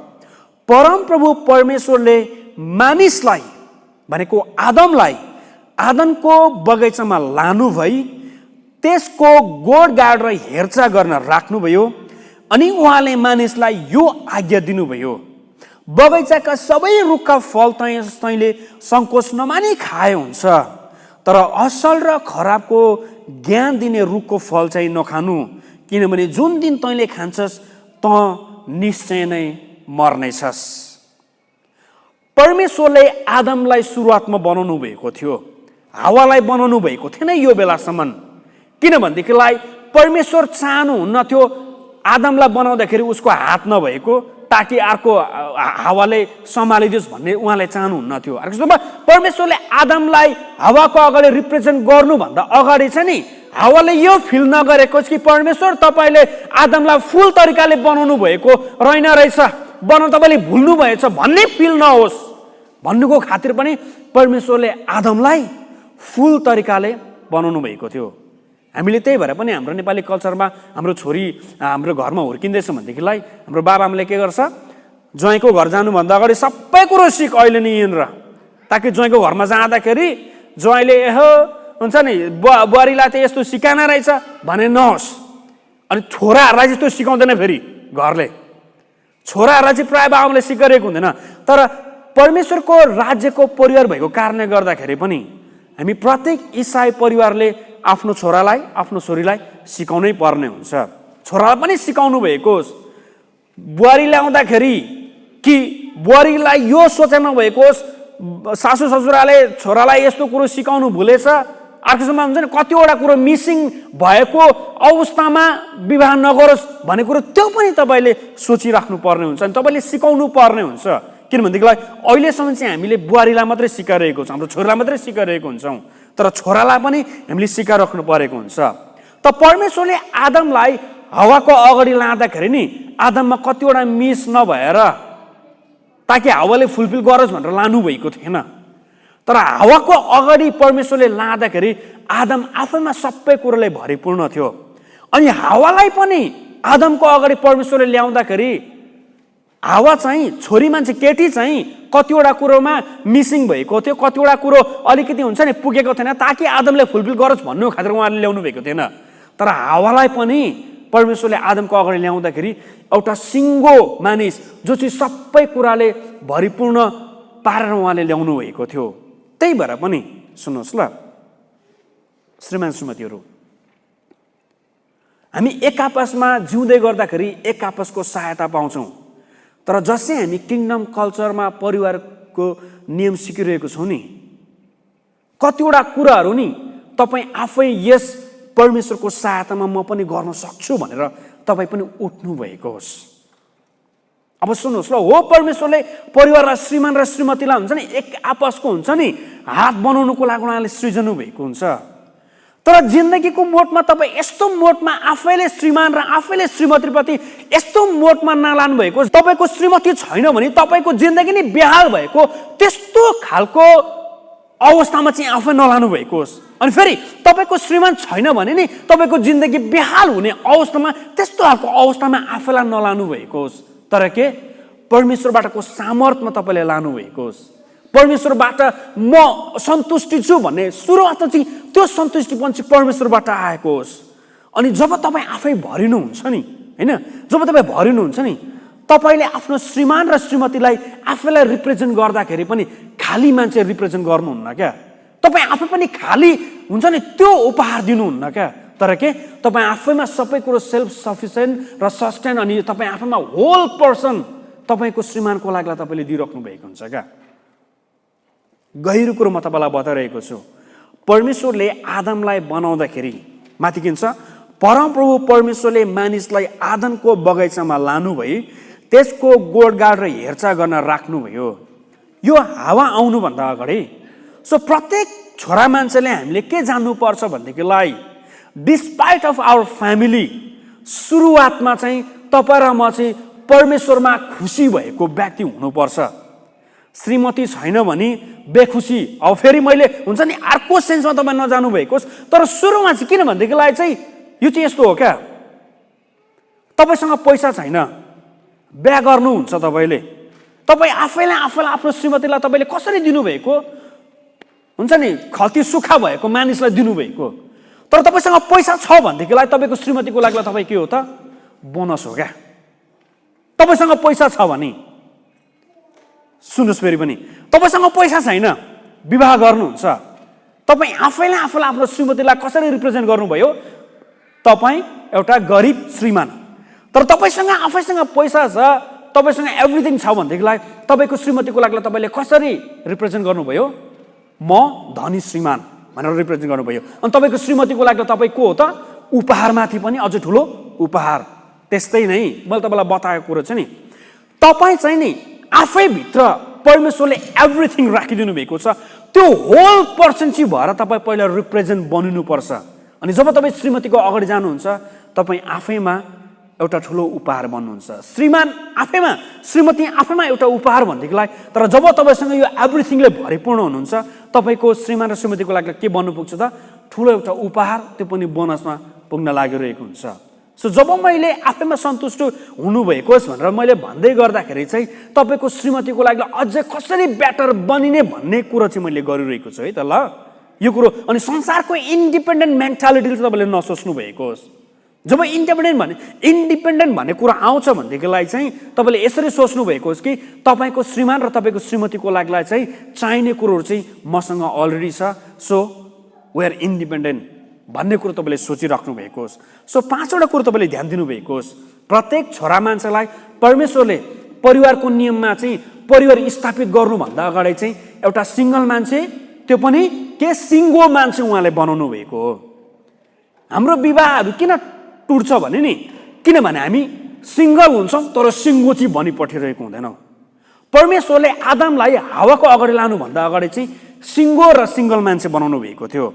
[SPEAKER 1] परमप्रभु परमेश्वरले मानिसलाई भनेको आदमलाई आदमको बगैँचामा लानु भई त्यसको गोडगाड र हेरचाह गर्न राख्नुभयो, अनि उहाँले मानिसलाई यो आज्ञा दिनुभयो, बगैँचाका सबै रुखका फल तैँले सङ्कोच नमानी खाए हुन्छ, तर असल र खराबको ज्ञान दिने रुखको फल चाहिँ नखानु, किनभने जुन दिन तैँले खान्छस् निश्चय नै मर्नेछस्। परमेश्वरले आदमलाई सुरुवातमा बनाउनु भएको थियो, हावालाई बनाउनु भएको थिएन यो बेलासम्म। किनभनेदेखिलाई परमेश्वर चाहनुहुन्न थियो आदमलाई बनाउँदाखेरि उसको हात नभएको, ताकि अर्को हावाले सम्हालिदियोस् भन्ने उहाँले चाहनुहुन्न थियो। अर्को शब्दमा परमेश्वरले आदमलाई हावाको अगाडि रिप्रेजेन्ट गर्नुभन्दा अगाडि चाहिँ नि हावाले यो फिल नगरेको कि परमेश्वर तपाईँले आदमलाई फुल तरिकाले बनाउनु भएको रहेन रहेछ, बनाउनु तपाईँले भुल्नु भएछ भन्ने फिल नहोस् भन्नुको खातिर पनि परमेश्वरले आदमलाई फुल तरिकाले बनाउनु भएको थियो। हामीले त्यही भएर पनि हाम्रो नेपाली कल्चरमा हाम्रो छोरी हाम्रो घरमा हुर्किँदैछ भनेदेखिलाई हाम्रो बाबाआमाले के गर्छ, ज्वाइँको घर जानुभन्दा अगाडि सबै कुरो सिक अहिले नि यिनर, ताकि ज्वाइँको घरमा जाँदाखेरि ज्वाइँले हुन्छ नि बुहारीलाई त यस्तो सिकाना रहेछ भने नहोस्। अनि छोराहरूलाई चाहिँ त्यो सिकाउँदैन, फेरि घरले छोराहरूलाई चाहिँ प्रायः बाबाले सिकाइरहेको हुँदैन। तर परमेश्वरको राज्यको परिवार भएको कारणले गर्दाखेरि पनि हामी प्रत्येक इसाई परिवारले आफ्नो छोरालाई आफ्नो छोरीलाई सिकाउनै पर्ने हुन्छ। छोरालाई पनि सिकाउनु भएको होस्, बुहारी ल्याउँदाखेरि कि बुहारीलाई यो सोचाइमा भएको होस् सासू ससुराले छोरालाई यस्तो कुरो सिकाउनु भुलेछ, अर्कोसम्म हुन्छ नि कतिवटा कुरो मिसिङ भएको अवस्थामा विवाह नगरोस् भन्ने कुरो त्यो पनि तपाईँले सोचिराख्नु पर्ने हुन्छ अनि तपाईँले सिकाउनु पर्ने हुन्छ। किनभनेदेखिलाई अहिलेसम्म चाहिँ हामीले बुहारीलाई मात्रै सिकाइरहेको छौँ, हाम्रो छोरालाई मात्रै सिकाइरहेको हुन्छौँ, तर छोरालाई पनि हामीले सिकाइराख्नु परेको हुन्छ। त परमेश्वरले आदमलाई हावाको अगाडि लाँदाखेरि नि आदममा कतिवटा मिस नभएर ताकि हावाले फुलफिल गरोस् भनेर लानुभएको थिएन। तर हावाको अगाडि परमेश्वरले लाँदाखेरि आदम आफैमा सबै कुरोले भरिपूर्ण थियो। अनि हावालाई पनि आदमको अगाडि परमेश्वरले ल्याउँदाखेरि हावा चाहिँ छोरी मान्छे केटी चाहिँ कतिवटा कुरोमा मिसिङ भएको थियो, कतिवटा कुरो अलिकति हुन्छ नि पुगेको थिएन, ताकि आदमले फुलफिल गरोस् भन्नु खातिर उहाँले ल्याउनु भएको थिएन। तर हावालाई पनि परमेश्वरले आदमको अगाडि ल्याउँदाखेरि एउटा सिङ्गो मानिस जो चाहिँ सबै कुराले भरिपूर्ण पारेर उहाँले ल्याउनु भएको थियो। त्यही भएर पनि सुन्नुहोस् ल श्रीमान श्रीमतीहरू, हामी एक आपसमा जिउँदै गर्दाखेरि एक आपसको सहायता पाउँछौँ। तर जसै हामी किङडम कल्चरमा परिवारको नियम सिकिरहेको छौँ नि, कतिवटा कुराहरू नि तपाईँ आफै यस परमेश्वरको सहायतामा म पनि गर्न सक्छु भनेर तपाईँ पनि उठ्नु भएको होस्। अब सुन्नुहोस् ल, हो परमेश्वरले परिवार र श्रीमान र श्रीमतीलाई हुन्छ नि एक आपसको हुन्छ नि हात बनाउनुको लागि उहाँले सृजनु भएको हुन्छ। तर जिन्दगीको मोडमा तपाईँ यस्तो मोडमा आफैले श्रीमान र आफैले श्रीमतीप्रति यस्तो मोडमा नलानु भएको, तपाईँको श्रीमती छैन भने तपाईँको जिन्दगी नै बेहाल भएको त्यस्तो खालको अवस्थामा चाहिँ आफै नलानु भएको होस्। अनि फेरि तपाईँको श्रीमान छैन भने नि तपाईँको जिन्दगी बेहाल हुने अवस्थामा त्यस्तो खालको अवस्थामा आफैलाई नलानु भएको होस्। तर के परमेश्वरबाटको सामर्थ्यमा तपाईँले लानु भएको होस्। परमेश्वरबाट म सन्तुष्टि छु भन्ने सुरुवात चाहिँ त्यो सन्तुष्टिपन चाहिँ परमेश्वरबाट आएको होस्। अनि जब तपाईँ आफै भरिनुहुन्छ नि होइन, जब तपाईँ भरिनुहुन्छ नि तपाईँले आफ्नो श्रीमान र श्रीमतीलाई आफैलाई रिप्रेजेन्ट गर्दाखेरि पनि खाली मान्छे रिप्रेजेन्ट गर्नुहुन्न क्या, तपाईँ आफै पनि खाली हुन्छ नि त्यो उपहार दिनुहुन्न क्या। तर के तपाईँ आफैमा सबै कुरो सेल्फ सफिसियन्ट र सस्टेन अनि तपाईँ आफैमा होल पर्सन तपाईँको श्रीमानको लागि तपाईँले दिइराख्नु भएको हुन्छ क्या। गहिरो कुरो म तपाईँलाई बताइरहेको छु। परमेश्वरले आदमलाई बनाउँदाखेरि माथि किन्छ परमप्रभु परमेश्वरले मानिसलाई आदमको बगैँचामा लानुभई त्यसको गोडगाड र हेरचाह गर्न राख्नुभयो यो हावा आउनुभन्दा अगाडि। सो प्रत्येक छोरा मान्छेले हामीले के जान्नुपर्छ भनेदेखिलाई डिस्पाइट अफ आवर फ्यामिली सुरुवातमा चाहिँ तपाईँ र म चाहिँ परमेश्वरमा खुसी भएको व्यक्ति हुनुपर्छ। श्रीमती छैन भने बेखुसी, अब फेरि मैले हुन्छ नि अर्को सेन्समा तपाईँ नजानु भएको होस्, तर सुरुमा चाहिँ किनभनेदेखिलाई चाहिँ यो चाहिँ यस्तो हो क्या, तपाईँसँग पैसा छैन बिहा गर्नुहुन्छ तपाईँले, तपाईँ आफैलाई आफ्नो श्रीमतीलाई तपाईँले कसरी दिनुभएको हुन्छ नि खल्ती सुक्खा भएको मानिसलाई दिनुभएको। तर तपाईँसँग पैसा छ भनेदेखिलाई तपाईँको श्रीमतीको लागि तपाईँ के हो त बोनस हो क्या। तपाईँसँग पैसा छ भने सुन्नुहोस् फेरि पनि तपाईँसँग पैसा छैन विवाह गर्नुहुन्छ, तपाईँ आफैलाई आफ्नो श्रीमतीलाई कसरी रिप्रेजेन्ट गर्नुभयो, तपाईँ एउटा गरिब श्रीमान। तर तपाईसँग आफैसँग पैसा छ, तपाईसँग एभ्रिथिङ छ भनेदेखिलाई तपाईँको श्रीमतीको लागि तपाईँले कसरी रिप्रेजेन्ट गर्नुभयो? म धनी श्रीमान भनेर रिप्रेजेन्ट गर्नुभयो। अनि तपाईँको श्रीमतीको लागि तपाईँ को हो त? उपहारमाथि पनि अझ ठुलो उपहार। त्यस्तै नै मैले तपाईँलाई बताएको कुरो छ नि, तपाईँ चाहिँ नि आफैभित्र परमेश्वरले एभ्रिथिङ राखिदिनु भएको छ। त्यो होल पर्सन चाहिँ भएर तपाईँ पहिला रिप्रेजेन्ट बनिनुपर्छ। अनि जब तपाईँ श्रीमतीको अगाडि जानुहुन्छ, तपाईँ आफैमा एउटा ठुलो उपहार बन्नुहुन्छ। श्रीमान आफैमा, श्रीमती आफैमा एउटा उपहार भनेदेखिलाई, तर जब तपाईँसँग यो एभ्रिथिङले भरिपूर्ण हुनुहुन्छ, तपाईँको श्रीमान र श्रीमतीको लागि के बन्नु पुग्छ त? ठुलो एउटा उपहार, त्यो पनि बोनसमा पुग्न लागिरहेको हुन्छ। सो जब मैले आफैमा सन्तुष्ट हुनुभएको होस् भनेर मैले भन्दै गर्दाखेरि चाहिँ तपाईँको श्रीमतीको लागि अझै कसरी बेटर बनिने भन्ने कुरो चाहिँ मैले गरिरहेको छु है त। ल यो कुरो अनि संसारको इन्डिपेन्डेन्ट मेन्टालिटीले चाहिँ तपाईँले नसोच्नु भएको होस्। जब इन्डिपेन्डेन्ट भन्ने कुरा आउँछ भनेदेखिलाई चाहिँ तपाईँले यसरी सोच्नु भएको होस् कि तपाईँको श्रीमान र तपाईँको श्रीमतीको लागि चाहिँ चाहिने कुरोहरू चाहिँ मसँग अलरेडी छ, सो वी आर इन्डिपेन्डेन्ट भन्ने कुरो तपाईँले सोचिराख्नु भएको होस्। सो 5वटा कुरो तपाईँले ध्यान दिनुभएको होस्। प्रत्येक छोरा मान्छेलाई परमेश्वरले परिवारको नियममा चाहिँ परिवार स्थापित गर्नुभन्दा अगाडि चाहिँ एउटा सिङ्गल मान्छे, त्यो पनि के सिङ्गो मान्छे उहाँले बनाउनु भएको हो। हाम्रो विवाहहरू किन टुट्छ भने नि, किनभने हामी सिङ्गल हुन्छौँ तर सिङ्गो चाहिँ भनिपठाइरहेको हुँदैनौँ। परमेश्वरले आदमलाई हावाको अगाडि लानुभन्दा अगाडि चाहिँ सिङ्गो र सिङ्गल मान्छे बनाउनु भएको थियो।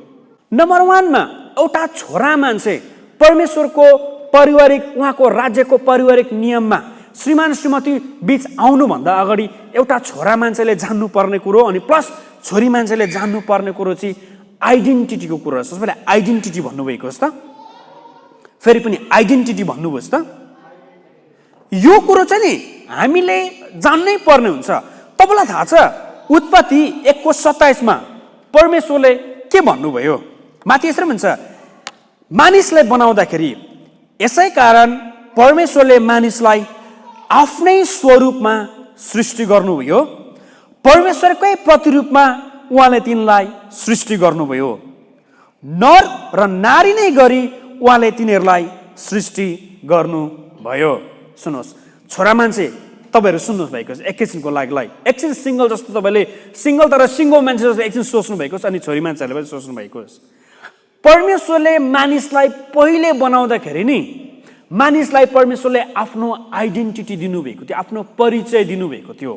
[SPEAKER 1] नम्बर 1मा एउटा छोरा मान्छे परमेश्वरको पारिवारिक, उहाँको राज्यको पारिवारिक नियममा श्रीमान श्रीमती बीच आउनुभन्दा अगाडि एउटा छोरा मान्छेले जान्नुपर्ने कुरो अनि प्लस छोरी मान्छेले जान्नुपर्ने कुरो चाहिँ आइडेन्टिटीको कुरो हो। सबैले आइडेन्टिटी भन्नुभएको होस् त, फेरि पनि आइडेन्टिटी भन्नुहोस् त। यो कुरो चाहिँ नि हामीले जान्नै पर्ने हुन्छ। तपाईँलाई थाहा छ उत्पत्ति 1:27मा परमेश्वरले के भन्नुभयो? माथि यसरी भन्छ, मानिसलाई बनाउँदाखेरि यसै कारण परमेश्वरले मानिसलाई आफ्नै स्वरूपमा सृष्टि गर्नुभयो, परमेश्वरकै प्रतिरूपमा उहाँले तिनलाई सृष्टि गर्नुभयो, नर र नारी नै गरी उहाँले तिनीहरूलाई सृष्टि गर्नुभयो। सुन्नुहोस्, छोरा मान्छे तपाईँहरू सुन्नुहोस् भएको छ एकैछिनको लागि, एकछिन सिङ्गल जस्तो तपाईँले सिङ्गल तर सिङ्गो मान्छे जस्तो एकछिन सोच्नु भएको छ, अनि छोरी मान्छेहरूले पनि सोच्नु भएको छ। परमेश्वरले मानिसलाई पहिले बनाउँदाखेरि नि मानिसलाई परमेश्वरले आफ्नो आइडेन्टिटी दिनुभएको थियो, आफ्नो परिचय दिनुभएको थियो,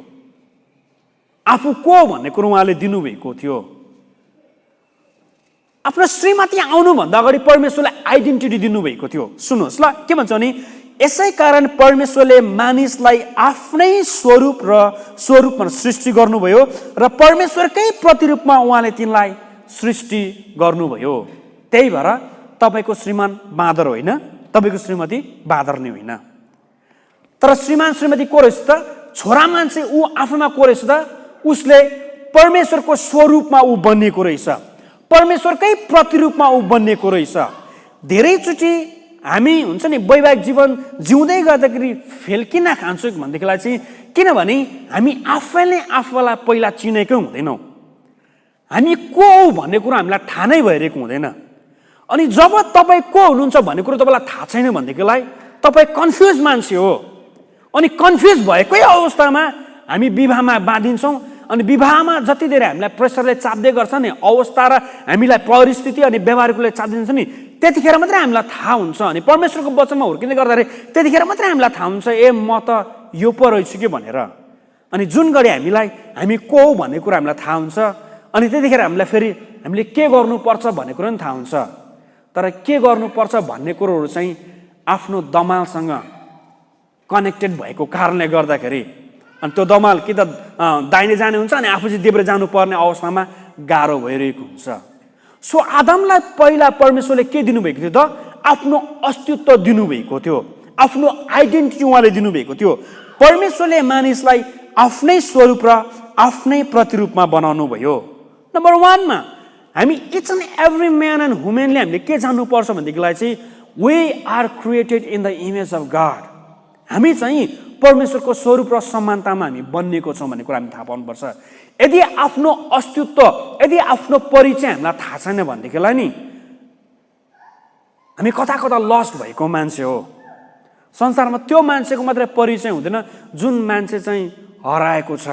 [SPEAKER 1] आफू को भन्ने कुरो उहाँले दिनुभएको थियो। आफ्नो श्रीमती आउनुभन्दा अगाडि परमेश्वरले आइडेन्टिटी दिनुभएको थियो। सुन्नुहोस् ल के भन्छ भने, यसै कारण परमेश्वरले मानिसलाई आफ्नै स्वरूपमा सृष्टि गर्नुभयो र परमेश्वरकै प्रतिरूपमा उहाँले तिनलाई सृष्टि गर्नुभयो। त्यही भएर तपाईँको श्रीमान बाँदर होइन, तपाईँको श्रीमती बाँदर नै होइन। तर श्रीमान श्रीमती को रहेछ त? छोरा मान्छे ऊ आफूमा को रहेछ त? उसले परमेश्वरको स्वरूपमा ऊ बनिएको रहेछ, परमेश्वरकै प्रतिरूपमा ऊ बनिएको रहेछ। धेरैचोटि हामी हुन्छ नि वैवाहिक जीवन जिउँदै गर्दाखेरि फेल किन खान्छौँ भनेदेखिलाई चाहिँ किनभने हामी आफैले आफूलाई पहिला चिनेकै हुँदैनौँ। हामी को हो भन्ने कुरो हामीलाई थाहा नै भइरहेको हुँदैन। अनि जब तपाईँ को हुनुहुन्छ भन्ने कुरो तपाईँलाई थाहा छैन भनेदेखिलाई तपाईँ कन्फ्युज मान्छे हो। अनि कन्फ्युज भएकै अवस्थामा हामी विवाहमा बाँधिन्छौँ। अनि विवाहमा जति धेरै हामीलाई प्रेसरले चाप्दै गर्छ नि, अवस्था र हामीलाई परिस्थिति अनि व्यवहारले चापिदिन्छ नि, त्यतिखेर मात्रै हामीलाई थाहा हुन्छ। अनि परमेश्वरको वचनमा हुर्किँदै गर्दाखेरि त्यतिखेर मात्रै हामीलाई थाहा हुन्छ, ए म त यो पो रहेछु कि भनेर। अनि जुन गरी हामी को हो भन्ने कुरा हामीलाई थाहा हुन्छ। अनि त्यतिखेर हामीलाई फेरि हामीले के गर्नुपर्छ भन्ने कुरो पनि थाहा हुन्छ। तर के गर्नुपर्छ भन्ने कुरोहरू चाहिँ आफ्नो दमालसँग कनेक्टेड भएको कारणले गर्दाखेरि अनि त्यो दमाल कि त दाहिने जाने हुन्छ अनि आफू चाहिँ देब्रे जानुपर्ने अवस्थामा गाह्रो भइरहेको हुन्छ। सो आदमलाई पहिला परमेश्वरले के दिनुभएको थियो त? आफ्नो अस्तित्व दिनुभएको थियो, आफ्नो आइडेन्टिटी उहाँले दिनुभएको थियो। परमेश्वरले मानिसलाई आफ्नै स्वरूप र आफ्नै प्रतिरूपमा बनाउनु भयो। नम्बर 1मा हामी each and every man and वुमेनले हामीले के जान्नुपर्छ भनेदेखिलाई चाहिँ we are created in the image of God. हामी चाहिँ परमेश्वरको स्वरूप र समानतामा हामी बनिएको छौँ भन्ने कुरा हामी थाहा पाउनुपर्छ। यदि आफ्नो अस्तित्व, यदि आफ्नो परिचय हामीलाई थाहा छैन भनेदेखिलाई नि हामी कता कता लस्ट भएको मान्छे हो। संसारमा त्यो मान्छेको मात्रै परिचय हुँदैन जुन मान्छे चाहिँ हराएको छ,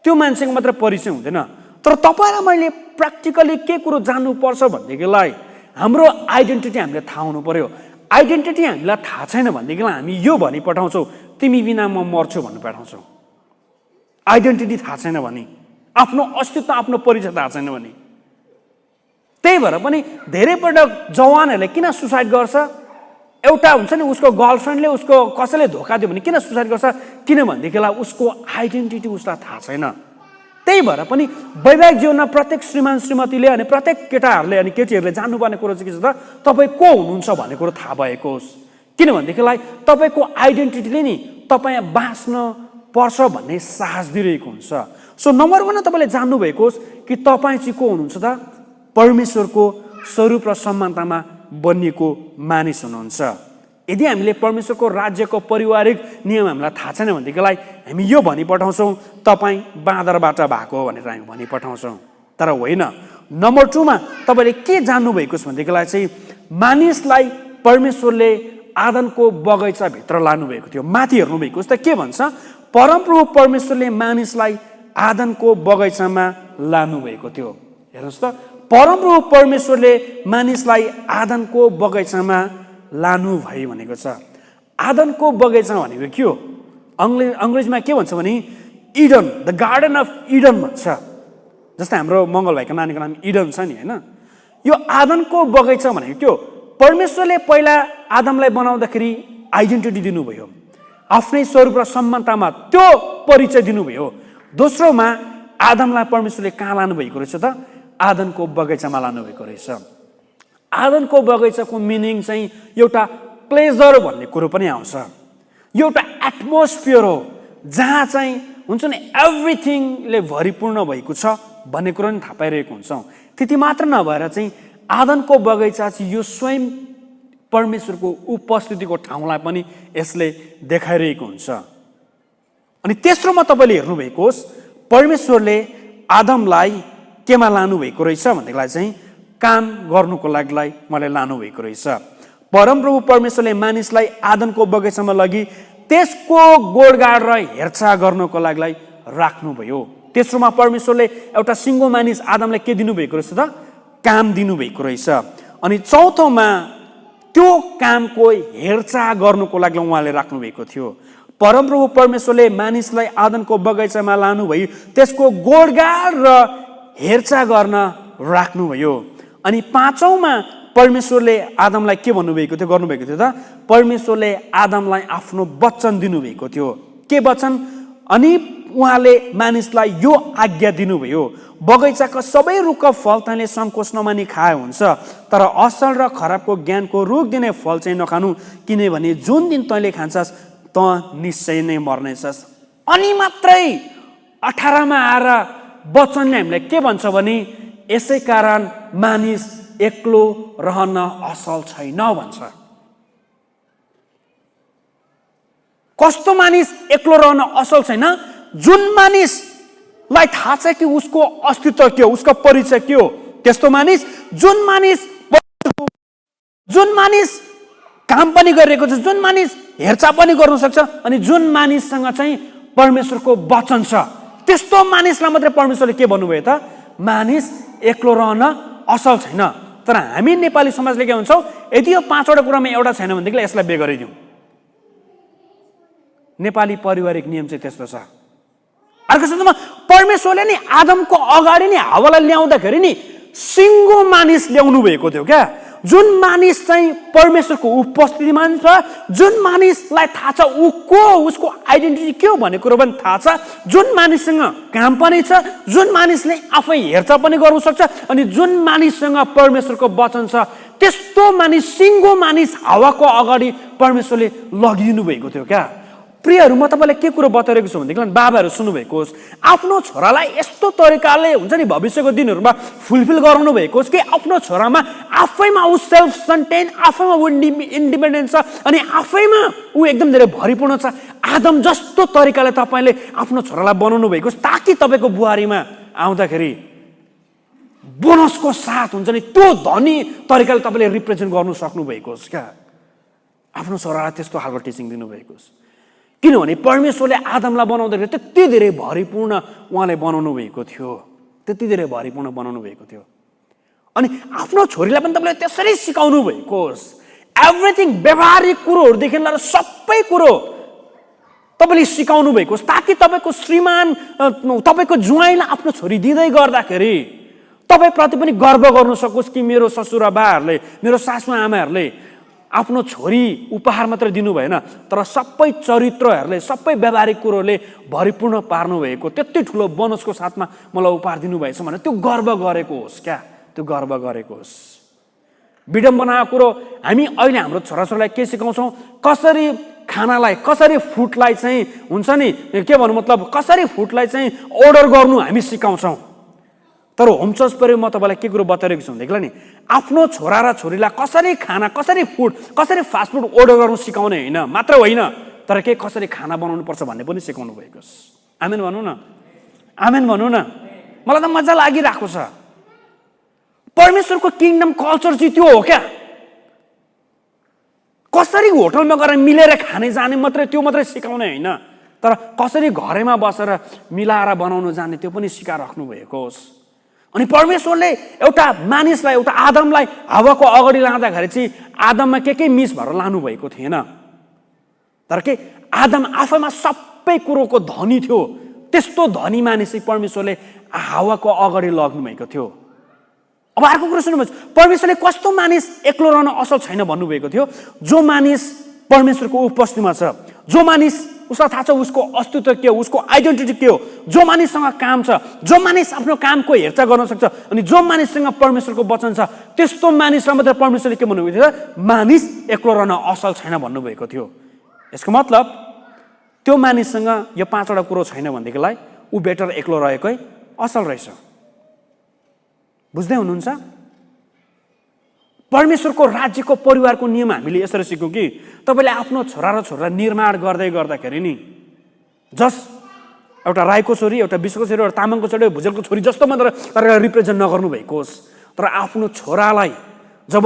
[SPEAKER 1] त्यो मान्छेको मात्रै परिचय हुँदैन। तर तपाईँलाई मैले प्र्याक्टिकली के कुरो जान्नुपर्छ भनेदेखिलाई हाम्रो आइडेन्टिटी हामीले थाहा हुनु पर्यो। आइडेन्टिटी हामीलाई थाहा छैन भनेदेखिलाई हामी यो भनी पठाउँछौँ, तिमी बिना म मर्छु भन्नु पठाउँछौँ। आइडेन्टिटी थाहा छैन भने, आफ्नो अस्तित्व आफ्नो परिचय थाहा छैन भने। त्यही भएर पनि धेरैपल्ट जवानहरूले किन सुसाइड गर्छ? एउटा हुन्छ नि उसको गर्लफ्रेन्डले उसको कसैले धोका दियो भने किन सुसाइड गर्छ? किनभनेदेखिलाई उसको आइडेन्टिटी उसलाई थाहा छैन। त्यही भएर पनि वैवाहिक जीवनमा प्रत्येक श्रीमान श्रीमतीले अनि प्रत्येक केटाहरूले अनि केटीहरूले जान्नुपर्ने कुरो चाहिँ के छ त, तपाईँ को हुनुहुन्छ भन्ने कुरो थाहा भएको होस्। किनभनेदेखिलाई तपाईँको आइडेन्टिटीले नि तपाईँ बाँच्न पर्छ भन्ने साहस दिइरहेको हुन्छ। सो नम्बर 1 तपाईँले जान्नुभएको होस् कि तपाईँ चाहिँ को हुनुहुन्छ त? परमेश्वरको स्वरूप र समानतामा बनिएको मानिस हुनुहुन्छ। यदि हामीले परमेश्वरको राज्यको पारिवारिक नियम हामीलाई थाहा छैन भनेदेखिलाई हामी यो भनी पठाउँछौँ तपाईँ बाँदरबाट भएको हो भनेर हामी भनी पठाउँछौँ। तर होइन। नम्बर 2 मा तपाईँले के जान्नुभएको छ भनेदेखिलाई चाहिँ मानिसलाई परमेश्वरले आदनको बगैँचाभित्र लानुभएको थियो। माथि हेर्नुभएको छ त के भन्छ? परमप्रभु परमेश्वरले मानिसलाई आदनको बगैँचामा लानुभएको थियो। हेर्नुहोस् त, परमप्रभु परमेश्वरले मानिसलाई आदनको बगैँचामा लानुभयो भनेको छ। आदनको बगैँचा भनेको के हो? अङ्ग्रेजीमा के भन्छ भने Eden, the garden of Eden भन्छ। जस्तै हाम्रो मङ्गल भाइको नानीको नाम इडन छ नि, होइन? यो आदनको बगैँचा भनेको के हो? परमेश्वरले पहिला आदमलाई बनाउँदाखेरि आइडेन्टिटी दिनुभयो, आफ्नै स्वरूप र समानतामा त्यो परिचय दिनुभयो। दोस्रोमा आदमलाई परमेश्वरले कहाँ लानुभएको रहेछ त? आदनको बगैँचामा लानुभएको रहेछ। आदनको बगैँचाको मिनिङ चाहिँ एउटा प्लेजर भन्ने कुरो पनि आउँछ। यो एउटा एटमोस्फियर हो जहाँ चाहिँ हुन्छ नि एभ्रिथिङले भरिपूर्ण भएको छ भन्ने कुरो नि थाहा पाइरहेको हुन्छौँ। त्यति मात्र नभएर चाहिँ आदनको बगैँचा चाहिँ यो स्वयं परमेश्वरको उपस्थितिको ठाउँलाई पनि यसले देखाइरहेको हुन्छ। अनि तेस्रोमा तपाईँले हेर्नुभएको होस् परमेश्वरले आदमलाई केमा लानुभएको रहेछ भनेदेखिलाई चाहिँ काम गर्नुको लागि मलाई लानुभएको रहेछ। परमप्रभु परमेश्वरले मानिसलाई आदनको बगैँचामा लगी त्यसको गोडगाड र हेरचाह गर्नको लागि राख्नुभयो। तेस्रोमा परमेश्वरले एउटा सिङ्गो मानिस आदमलाई के दिनुभएको रहेछ त? काम दिनुभएको रहेछ। अनि चौथोमा त्यो कामको हेरचाह गर्नुको लागि उहाँले राख्नुभएको थियो। परमप्रभु परमेश्वरले मानिसलाई आदनको बगैँचामा लानुभयो, त्यसको गोडगाड र हेरचाह गर्न राख्नुभयो। अनि पाँचौँमा परमेश्वरले आदमलाई के भन्नुभएको थियो, गर्नुभएको थियो त? परमेश्वरले आदमलाई आफ्नो वचन दिनुभएको थियो। के वचन? अनि उहाँले मानिसलाई यो आज्ञा दिनुभयो, बगैँचाको सबै रुखको फल तैँले सङ्कोच नमानी खाए हुन्छ, तर असल र खराबको ज्ञानको रुख दिने फल चाहिँ नखानु, किनभने जुन दिन तैँले खान्छस् त निश्चय नै मर्नेछस्। अनि मात्रै 18मा आएर वचनले हामीलाई के भन्छ भने यसै कारण मानिस एक्लो रहन असल छैन भन्छ। कस्तो मानिस एक्लो रहन असल छैन? जुन मानिसलाई थाहा छ कि उसको अस्तित्व के हो, उसको परिचय के हो, त्यस्तो मानिस। जुन मानिस काम पनि गरिरहेको छ, जुन मानिस हेरचाह पनि गर्न सक्छ, अनि जुन मानिससँग चाहिँ परमेश्वरको वचन छ, त्यस्तो मानिसलाई मात्रै परमेश्वरले के भन्नुभयो त? मानिस एक्लो रहन असल छैन। तर हामी नेपाली समाजले के भन्छौँ? यदि यो 5वटा कुरामा एउटा छैन भनेदेखि यसलाई बे गरिदिउँ। नेपाली पारिवारिक नियम चाहिँ त्यस्तो छ। अर्को शब्दमा परमेश्वरले नि आदमको अगाडि नि हावालाई ल्याउँदाखेरि नि सिङ्गो मानिस ल्याउनु भएको थियो क्या। जुन मानिस चाहिँ परमेश्वरको उपस्थितिमा छ, जुन मानिसलाई थाहा छ ऊ को, उसको आइडेन्टिटी के हो भन्ने कुरो पनि थाहा छ, जुन मानिससँग काम पनि छ, जुन मानिसले आफै हेरचाह पनि गर्न सक्छ, अनि जुन मानिससँग परमेश्वरको वचन छ, त्यस्तो मानिस, सिङ्गो मानिस हावाको अगाडि परमेश्वरले लगिदिनु भएको थियो क्या। प्रियहरू, म तपाईँलाई के कुरो बताइरहेको छु भनेदेखि बाबाहरू सुन्नुभएको होस्, आफ्नो छोरालाई यस्तो तरिकाले हुन्छ नि भविष्यको दिनहरूमा फुलफिल गराउनु भएको होस् कि आफ्नो छोरामा आफैमा ऊ सेल्फ सन्टेन, आफैमा ऊ इन्डिपेन्डेन्ट छ, अनि आफैमा ऊ एकदम धेरै भरिपूर्ण छ। आदम जस्तो तरिकाले तपाईँले आफ्नो छोरालाई बनाउनु भएको होस् ताकि तपाईँको बुहारीमा आउँदाखेरि बोनसको साथ हुन्छ नि त्यो धनी तरिकाले तपाईँले रिप्रेजेन्ट गर्नु सक्नुभएको होस् क्या। आफ्नो छोरालाई त्यस्तो खालको टिचिङ दिनुभएको छ। किनभने परमेश्वरले आदमलाई बनाउँदाखेरि त्यति धेरै भरिपूर्ण उहाँले बनाउनु भएको थियो, त्यति धेरै भरिपूर्ण बनाउनु भएको थियो। अनि आफ्नो छोरीलाई पनि तपाईँले त्यसरी सिकाउनु भएको होस्। एभ्रिथिङ, व्यवहारिक कुरोहरूदेखि लिएर सबै कुरो तपाईँले सिकाउनु भएको होस्, ताकि तपाईँको श्रीमान, तपाईँको ज्वाइँलाई आफ्नो छोरी दिँदै गर्दाखेरि तपाईँप्रति पनि गर्व गर्नु सकोस् कि मेरो ससुरा बाहरूले, मेरो सासु आमाहरूले आफ्नो छोरी उपहार मात्र दिनु भएन, तर सबै चरित्रहरूले, सबै व्यावहारिक कुरोले भरिपूर्ण पार्नु भएको, त्यति ठुलो बोनसको साथमा मलाई उपहार दिनुभएछ भने त्यो गर्व गरेको होस् क्या, त्यो गर्व गरेको होस्। विडम्बनाको कुरो हामी अहिले हाम्रो छोराछोरीलाई के सिकाउँछौँ? कसरी खानालाई, कसरी फुडलाई चाहिँ हुन्छ नि, के भन्नु मतलब, कसरी फुडलाई चाहिँ अर्डर गर्नु हामी सिकाउँछौँ। तर होम चर्च पऱ्यो म तपाईँलाई के कुरो बताइरहेको छु भनेदेखिलाई नि, आफ्नो छोरा र छोरीलाई कसरी खाना, कसरी फुड, कसरी फास्ट फुड अर्डर गर्नु सिकाउने होइन, मात्र होइन, तर के कसरी खाना बनाउनु पर्छ भन्ने पनि सिकाउनु भएको छ। आमेन भन्नु न, आमेन भन्नु न। मलाई त मजा लागिरहेको छ। परमेश्वरको किङडम कल्चर चाहिँ त्यो हो क्या। कसरी होटलमा गएर मिलेर खाने जाने मात्रै, त्यो मात्रै सिकाउने होइन, तर कसरी घरैमा बसेर मिलाएर बनाउनु जाने त्यो पनि सिकाइराख्नु भएको होस्। अनि परमेश्वरले एउटा मानिसलाई, एउटा आदमलाई हावाको अगाडि लाँदाखेरि चाहिँ आदममा के मिस भएर लानुभएको थिएन, तर के आदम आफैमा सबै कुरोको धनी थियो। त्यस्तो धनी मानिस चाहिँ परमेश्वरले हावाको अगाडि लग्नुभएको थियो। अब अर्को कुरो सुन्नुहोस्, परमेश्वरले कस्तो मानिस एक्लो रहन असल छैन भन्नुभएको थियो? जो मानिस परमेश्वरको उपस्थितिमा छ, जो मानिस उसलाई थाहा छ उसको अस्तित्व के हो, उसको आइडेन्टिटी के हो, जो मानिससँग काम छ, जो मानिस आफ्नो कामको हेरचाह गर्न सक्छ, अनि जो मानिससँग परमेश्वरको वचन छ, त्यस्तो मानिसलाई मात्रै परमेश्वरले के भन्नुभएको थियो? मानिस एक्लो रहन असल छैन भन्नुभएको थियो। यसको मतलब त्यो मानिससँग यो 5वटा कुरो छैन भनेदेखिलाई ऊ बेटर एक्लो रहेकै असल रहेछ। बुझ्दै हुनुहुन्छ? परमेश्वरको राज्यको परिवारको नियम हामीले यसरी सिक्यौँ कि तपाईँले आफ्नो छोरा र छोरीलाई निर्माण गर्दै गर्दाखेरि नि, जस एउटा राईको छोरी, एउटा विश्वको छोरी, एउटा तामाङको छोरी, भुजेलको छोरी जस्तो मात्र रिप्रेजेन्ट नगर्नु भएको होस्, तर आफ्नो छोरालाई जब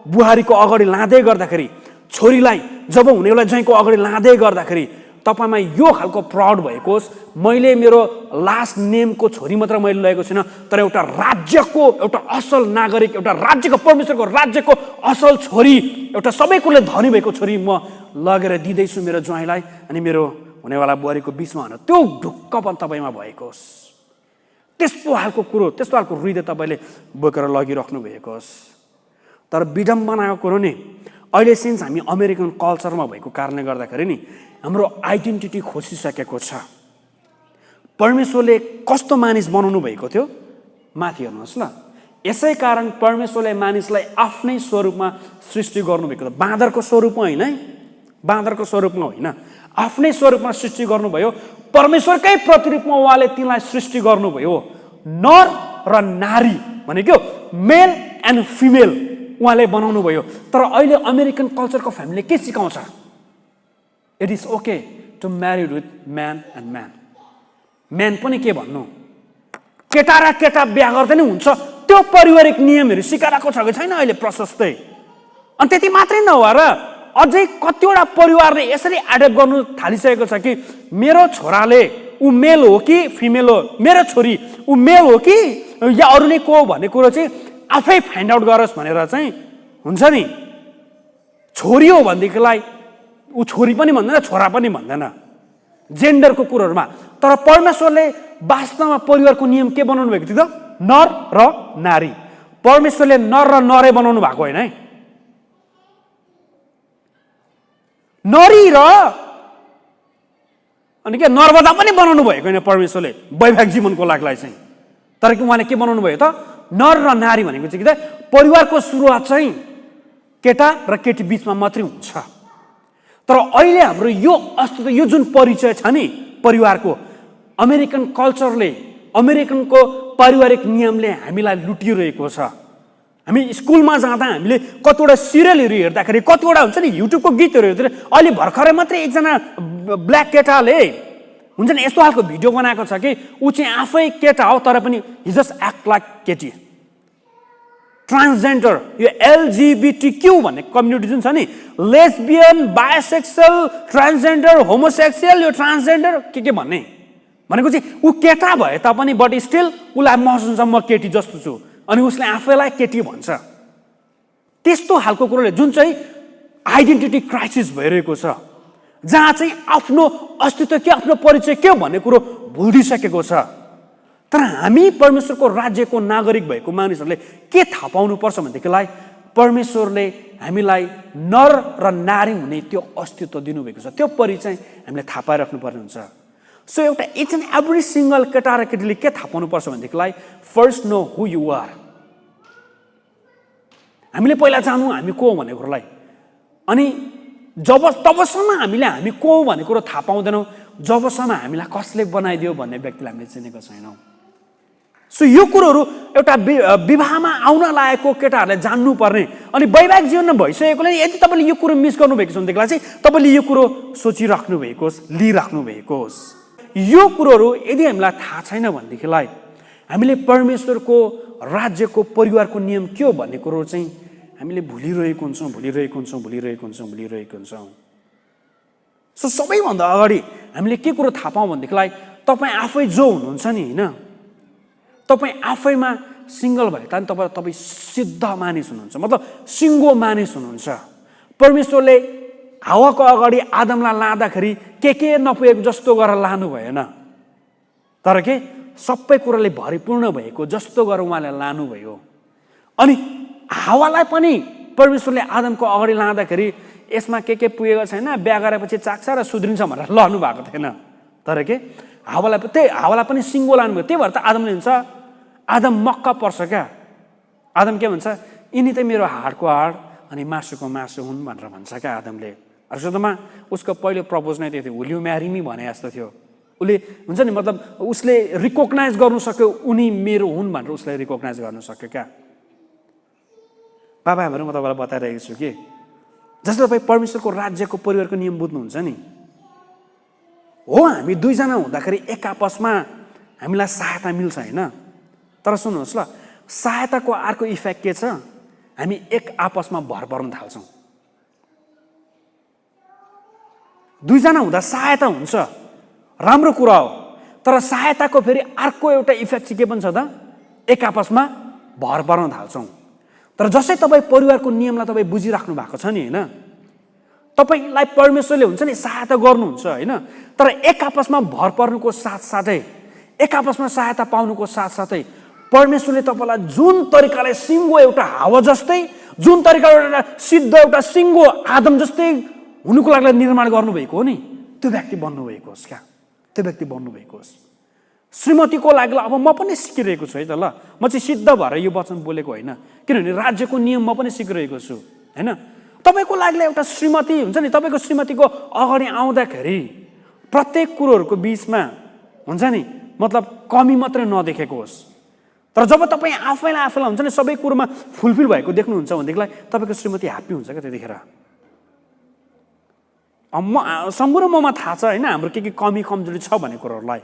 [SPEAKER 1] बुहारीको अगाडि लाँदै गर्दाखेरि, छोरीलाई जब हुनेलाई ज्वाइँको अगाडि लाँदै गर्दाखेरि तपाईँमा यो खालको प्राउड भएको होस्, मैले मेरो लास्ट नेमको छोरी मात्र मैले लगेको छैन, तर एउटा राज्यको, एउटा असल नागरिक, एउटा राज्यको, परमेश्वरको राज्यको असल छोरी, एउटा सबै कुरोले धनी भएको छोरी म लगेर दिँदैछु मेरो ज्वाइँलाई अनि मेरो हुनेवाला बुहारीको बिचमा भनेर त्यो ढुक्कपन तपाईँमा भएको होस्। त्यस्तो खालको कुरो, त्यस्तो खालको हृदय तपाईँले बोकेर लगिराख्नु भएको होस्। तर विडम्बनाको कुरो नि, अहिले सिन्स हामी अमेरिकन कल्चरमा भएको कारणले गर्दाखेरि नि हाम्रो आइडेन्टिटी खोसिसकेको छ। परमेश्वरले कस्तो मानिस बनाउनु भएको थियो माथि हेर्नुहोस् ल। यसै कारण परमेश्वरले मानिसलाई आफ्नै स्वरूपमा सृष्टि गर्नुभएको थियो। बाँदरको स्वरूपमा होइन है, बाँदरको स्वरूपमा होइन, आफ्नै स्वरूपमा सृष्टि गर्नुभयो। परमेश्वरकै प्रतिरूपमा उहाँले तिनलाई सृष्टि गर्नुभयो। नर र नारी भनेको मेल एन्ड फिमेल उहाँले बनाउनु भयो। तर अहिले अमेरिकन कल्चरको फ्यामिलीले के सिकाउँछ? It is okay to married with man and man. Man पनि के भन्नु, केटा र केटा बिहा गर्दा नि हुन्छ, त्यो पारिवारिक नियमहरू सिकाएको छ कि छैन अहिले प्रशस्तै। अनि त्यति मात्रै नभएर अझै कतिवटा परिवारले यसरी एडप्ट गर्नु थालिसकेको छ कि मेरो छोराले ऊ मेल हो कि फिमेल हो, मेरो छोरी ऊ मेल हो कि या अरू नै को भन्ने कुरो चाहिँ आफै फाइन्ड आउट गरोस् भनेर चाहिँ हुन्छ नि। छोरी हो भनेदेखिलाई ऊ छोरी पनि भन्दैन, छोरा पनि भन्दैन जेन्डरको कुरोहरूमा। तर परमेश्वरले वास्तवमा परिवारको नियम के बनाउनु भएको थियो त? नर र नारी। परमेश्वरले नर र नरै बनाउनु भएको होइन है, नरी र अनि के नर्मदा पनि बनाउनु भएको होइन परमेश्वरले वैवाहिक जीवनको लागि चाहिँ। तर उहाँले के बनाउनु भयो त? नर र नारी भनेको चाहिँ के त? परिवारको सुरुवात चाहिँ केटा र केटी बिचमा मात्रै हुन्छ। तर अहिले हाम्रो यो अस्तित्व, यो जुन परिचय छ नि परिवारको, अमेरिकन कल्चरले, अमेरिकनको पारिवारिक नियमले हामीलाई लुटिरहेको छ। हामी स्कुलमा जाँदा हामीले कतिवटा सिरियलहरू हेर्दाखेरि, कतिवटा हुन्छ नि युट्युबको गीतहरू हेर्दाखेरि, अहिले भर्खरै मात्रै एकजना ब्ल्याक केटाले हुन्छ नि यस्तो खालको भिडियो बनाएको छ कि ऊ चाहिँ आफै केटा हो तर पनि हि जस्ट एक्ट लाइक केटी। ट्रान्सजेन्डर, यो LGBTQ भन्ने कम्युनिटी जुन छ नि, लेस्बियन, बायोसेक्सुअल, ट्रान्सजेन्डर, होमोसेक्सुअल, यो ट्रान्सजेन्डर के भन्ने भनेको चाहिँ ऊ केटा भए तापनि बट स्टिल उसलाई महसुस हुन्छ म केटी जस्तो छु, अनि उसले आफैलाई केटी भन्छ। त्यस्तो खालको कुरोले जुन चाहिँ आइडेन्टिटी क्राइसिस भइरहेको छ, जहाँ चाहिँ आफ्नो अस्तित्व के, आफ्नो परिचय के भन्ने कुरो भुलिदिइसकेको छ। तर हामी परमेश्वरको राज्यको नागरिक भएको मानिसहरूले के थाहा पाउनुपर्छ भनेदेखिलाई परमेश्वरले हामीलाई नर र नारी हुने त्यो अस्तित्व दिनुभएको छ, त्यो परिचय हामीले थाहा पाइराख्नुपर्ने हुन्छ। सो एउटा इच एन्ड एभ्री सिङ्गल केटा र केटीले के थाहा पाउनुपर्छ भनेदेखिलाई first know who you are. हामीले पहिला जानु हामी को हो भन्ने कुरोलाई, अनि तबसम्म हामीले हामी को हो भन्ने कुरो थाहा पाउँदैनौँ जबसम्म हामीलाई कसले बनाइदियो भन्ने व्यक्तिलाई हामीले चिनेको छैनौँ। सो यो कुरोहरू एउटा विवाहमा आउन लागेको केटाहरूले जान्नुपर्ने, अनि वैवाहिक जीवनमा भइसकेकोले यदि तपाईँले यो कुरो मिस गर्नुभएको छ भनेदेखिलाई चाहिँ तपाईँले यो कुरो सोचिराख्नु भएको होस्, लिइराख्नु भएको होस्। यो कुरोहरू यदि हामीलाई थाहा छैन भनेदेखिलाई हामीले परमेश्वरको राज्यको परिवारको नियम के हो भन्ने कुरो चाहिँ हामीले भुलिरहेको हुन्छौँ। सो सबैभन्दा अगाडि हामीले के कुरो थाहा पाउँ भनेदेखिलाई तपाईँ आफै जो हुनुहुन्छ नि, होइन, तपाईँ आफैमा सिङ्गल भए तापनि तपाईँ सिद्ध मानिस हुनुहुन्छ, मतलब सिङ्गो मानिस हुनुहुन्छ। परमेश्वरले हावाको अगाडि आदमलाई लाँदाखेरि के नपुगेको जस्तो गरेर लानु भएन, तर के सबै कुराले भरिपूर्ण भएको जस्तो गरेर उहाँले लानुभयो। अनि हावालाई पनि परमेश्वरले आदमको अगाडि लाँदाखेरि यसमा के पुगेको छैन, बिहा गरेपछि चाख्छ र सुध्रिन्छ भनेर लानु भएको थिएन, तर के हावालाई पनि सिङ्गो लानुभयो। त्यही भएर त आदमले भन्छ, आदम मक्क पर्छ क्या, आदम के भन्छ, यिनी त मेरो हाडको हाड अनि मासुको मासु हुन् भनेर भन्छ क्या आदमले। अर्शोदमा उसको पहिलो प्रपोज नै त्यो थियो, विल यु म्यारी मी भने जस्तो थियो। उसले हुन्छ नि, मतलब उसले रिकग्नाइज गर्नु सक्यो उनी मेरो हुन् भनेर उसले रिकग्नाइज गर्नु सक्यो क्या। बाबाहरू म तपाईँलाई बताइरहेको छु कि जस्तो तपाईँ परमेश्वरको राज्यको परिवारको नियम बुझ्नुहुन्छ नि, हो हामी दुईजना हुँदाखेरि एक आपसमा हामीलाई सहायता मिल्छ, होइन, तर सुन्नुहोस् ल, सहायताको अर्को इफेक्ट के छ, हामी एक आपसमा भर पर्न थाल्छौँ। दुईजना हुँदा सहायता हुन्छ, राम्रो कुरा हो, तर सहायताको फेरि अर्को एउटा इफेक्ट चाहिँ के पनि छ त, एक आपसमा भर पर्न थाल्छौँ। तर जसै तपाईँ परिवारको नियमलाई तपाईँ बुझिराख्नु भएको छ नि, होइन, तपाईँलाई परमेश्वरले हुन्छ नि सहायता गर्नुहुन्छ, होइन, तर एक आपसमा भर पर्नुको साथसाथै, एक आपसमा सहायता पाउनुको साथसाथै परमेश्वरले तपाईँलाई जुन तरिकाले सिङ्गो एउटा हावा जस्तै, जुन तरिकाले एउटा सिद्ध एउटा सिङ्गो आदम जस्तै हुनुको लागि निर्माण गर्नुभएको हो नि, त्यो व्यक्ति बन्नुभएको होस् क्या, त्यो व्यक्ति बन्नुभएको होस्। श्रीमतीको लागि अब म पनि सिकिरहेको छु है त, ल, म चाहिँ सिद्ध भएर यो वचन बोलेको होइन, किनभने राज्यको नियम म पनि सिकिरहेको छु, होइन। तपाईँको लागि एउटा श्रीमती हुन्छ नि, तपाईँको श्रीमतीको अगाडि आउँदाखेरि प्रत्येक कुरोहरूको बिचमा हुन्छ नि, मतलब कमी मात्रै नदेखेको होस्। तर जब तपाईँ आफैलाई हुन्छ नि सबै कुरोमा फुलफिल भएको देख्नुहुन्छ भनेदेखिलाई तपाईँको श्रीमती ह्याप्पी हुन्छ क्या त्यतिखेर। सम्पूर्ण ममा थाहा छ, होइन, हाम्रो के कमी कमजोरी छ भन्ने कुरोहरूलाई,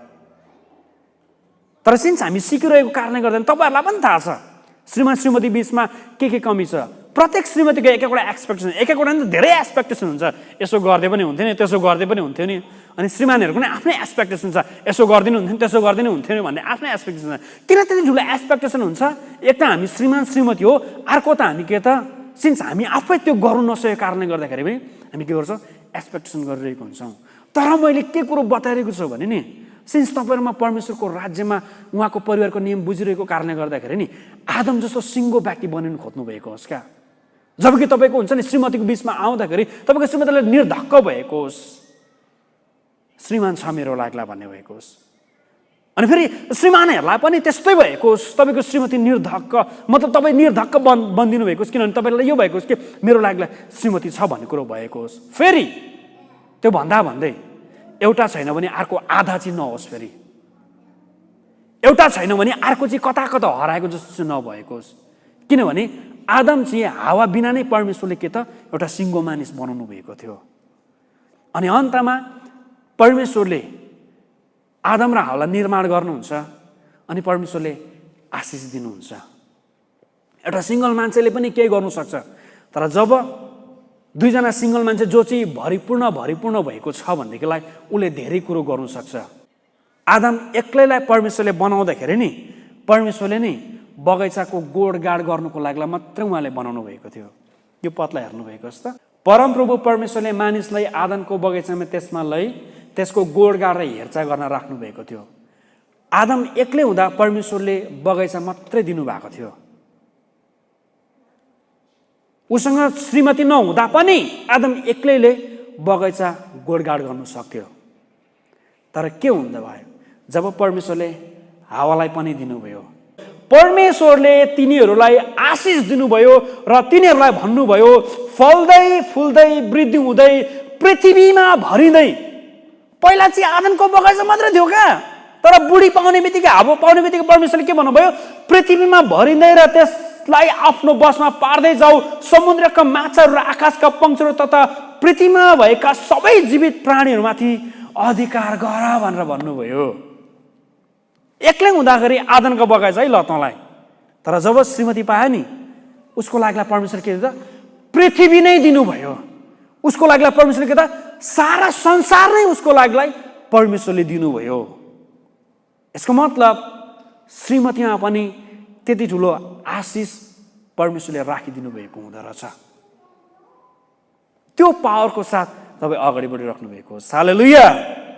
[SPEAKER 1] तर सिन्स हामी सिकिरहेको कारणले गर्दा तपाईँहरूलाई पनि थाहा छ श्रीमान श्रीमती बिचमा के कमी छ। प्रत्येक श्रीमतीको एक एकवटा एक्सपेक्टेसन, एक एकवटा नि धेरै एक्सपेक्टेसन हुन्छ, यसो गर्दै पनि हुन्थ्यो नि, त्यसो गर्दै पनि हुन्थ्यो नि, अनि श्रीमानहरूको पनि आफ्नै एक्सपेक्टेसन छ, यसो गरिदिनु हुन्थ्यो नि, त्यसो गरिदिनु हुन्थ्यो नि भन्ने आफ्नै एक्सपेक्टेसन छ। किन त्यति ठुलो एक्सपेक्टेसन हुन्छ? एक त हामी श्रीमान श्रीमती हो, अर्को त हामी के त, सिन्स हामी आफै त्यो गर्नु नसकेको कारणले गर्दाखेरि पनि हामी के गर्छौँ, एक्सपेक्टेसन गरिरहेको हुन्छौँ। तर मैले के कुरो बताइरहेको छु भने नि, सिन्स तपाईँहरूमा परमेश्वरको राज्यमा उहाँको परिवारको नियम बुझिरहेको कारणले गर्दाखेरि नि आदम जस्तो सिङ्गो व्यक्ति बनिनु खोज्नु भएको होस् क्या। जबकि तपाईँको हुन्छ नि श्रीमतीको बिचमा आउँदाखेरि तपाईँको श्रीमतीले निर्धक्क भएको होस्, श्रीमान छ मेरो लाग्ला भन्ने भएको होस्। अनि फेरि श्रीमानहरूलाई पनि त्यस्तै भएको होस्, तपाईँको श्रीमती निर्धक्क, मतलब तपाईँ निर्धक्क बनिदिनु भएको होस्, किनभने तपाईँलाई यो भएको होस् कि मेरो लाग्ला श्रीमती छ भन्ने कुरो भएको होस्। फेरि त्यो भन्दै एउटा छैन भने अर्को आधा चाहिँ नहोस्, फेरि एउटा छैन भने अर्को चाहिँ कता कता हराएको जस्तो चाहिँ नभएको होस्। किनभने आदम चाहिँ हावा बिना नै परमेश्वरले के त एउटा सिङ्गो मानिस बनाउनु भएको थियो। अनि अन्तमा परमेश्वरले आदम र हावालाई निर्माण गर्नुहुन्छ अनि परमेश्वरले आशिष दिनुहुन्छ। एउटा सिङ्गल मान्छेले पनि केही गर्नु सक्छ, तर जब दुईजना सिङ्गल मान्छे जो चाहिँ भरिपूर्ण भएको छ भनेदेखिलाई उसले धेरै कुरो गर्नु सक्छ। आदम एक्लैलाई परमेश्वरले बनाउँदाखेरि नि परमेश्वरले नि बगैँचाको गोडगाड गर्नुको लागि मात्रै उहाँले बनाउनु भएको थियो। यो पदलाई हेर्नुभएको छ त, परमप्रभु परमेश्वरले मानिसलाई आदमको बगैँचामा त्यसमा त्यसको गोडगाड र हेरचाह गर्न राख्नु भएको थियो। आदम एक्लै हुँदा परमेश्वरले बगैँचा मात्रै दिनुभएको थियो। उसँग श्रीमती नहुँदा पनि आदम एक्लैले बगैँचा गोडगाड गर्नु सक्थ्यो। तर के हुँदा भयो, जब परमेश्वरले हावालाई पनि दिनुभयो, परमेश्वरले तिनीहरूलाई आशिष दिनुभयो र तिनीहरूलाई भन्नुभयो फल्दै फुल्दै वृद्धि हुँदै पृथ्वीमा भरिँदै। पहिला चाहिँ आदमको बगैँचा मात्रै थियो क्या, तर बुढी पाउने बित्तिकै हावा पाउने बित्तिकै परमेश्वरले के भन्नुभयो, पृथ्वीमा भरिँदै र त्यसलाई आफ्नो बसमा पार्दै जाऊ, समुद्रका माछाहरू र आकाशका पक्षीहरू तथा पृथ्वीमा भएका सबै जीवित प्राणीहरूमाथि अधिकार गर भनेर भन्नुभयो। एक्लै हुँदाखेरि आदमको बगैँचा है ल तँलाई, तर जब श्रीमती पायो नि उसको लागि परमेश्वर के दियो, पृथ्वी नै दिनुभयो। उसको लागि परमेश्वरले के त सारा संसार नै उसको लागि परमेश्वरले दिनुभयो। यसको मतलब श्रीमतीमा पनि त्यति ठुलो आशिष परमेश्वरले राखिदिनु भएको हुँदो रहेछ। त्यो पावरको साथ तपाईँ अगाडि बढिराख्नु भएको हो। हालेलुया।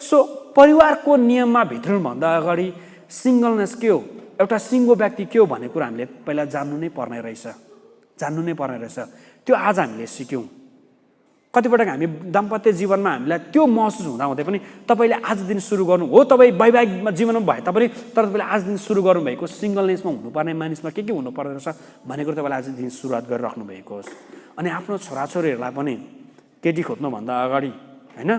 [SPEAKER 1] सो परिवारको नियममा भित्रिनुभन्दा अगाडि सिङ्गलनेस के हो, एउटा सिङ्गो व्यक्ति के हो भन्ने कुरा हामीले पहिला जान्नु नै पर्ने रहेछ। त्यो आज हामीले सिक्यौँ। कतिपटक हामी दाम्पत्य जीवनमा हामीलाई त्यो महसुस हुँदाहुँदै पनि तपाईँले आज दिन सुरु गर्नु हो, तपाईँ वैवाहिक जीवनमा भए तापनि तर तपाईँले आज दिन सुरु गर्नुभएको सिङ्गलनेसमा हुनुपर्ने मानिसमा के हुनुपर्ने रहेछ भन्ने कुरो तपाईँले आज दिन सुरुवात गरिराख्नु भएको होस्। अनि आफ्नो छोराछोरीहरूलाई पनि केटी खोज्नुभन्दा अगाडि होइन,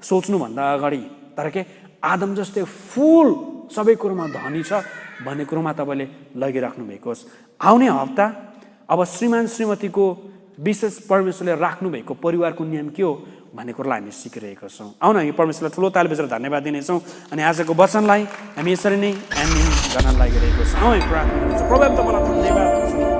[SPEAKER 1] सोच्नुभन्दा अगाडि तर के आदम जस्तै फुल सबै कुरोमा धनी छ भन्ने कुरोमा तपाईँले लगिराख्नु भएको होस्। आउने हप्ता अब श्रीमान श्रीमतीको विशेष परमेश्वरले राख्नु भएको परिवारको नियम के हो भन्ने कुरालाई हामी सिकिरहेका छौँ। आउन हामी परमेश्वरलाई ठुलो ताली बजाएर धन्यवाद दिनेछौँ अनि आजको वचनलाई हामी यसरी नै एन्डिङ गर्न लागिरहेको छौँ। प्रार्थना गर्छौँ। प्रभु तपाईँलाई धन्यवाद दिन्छौँ।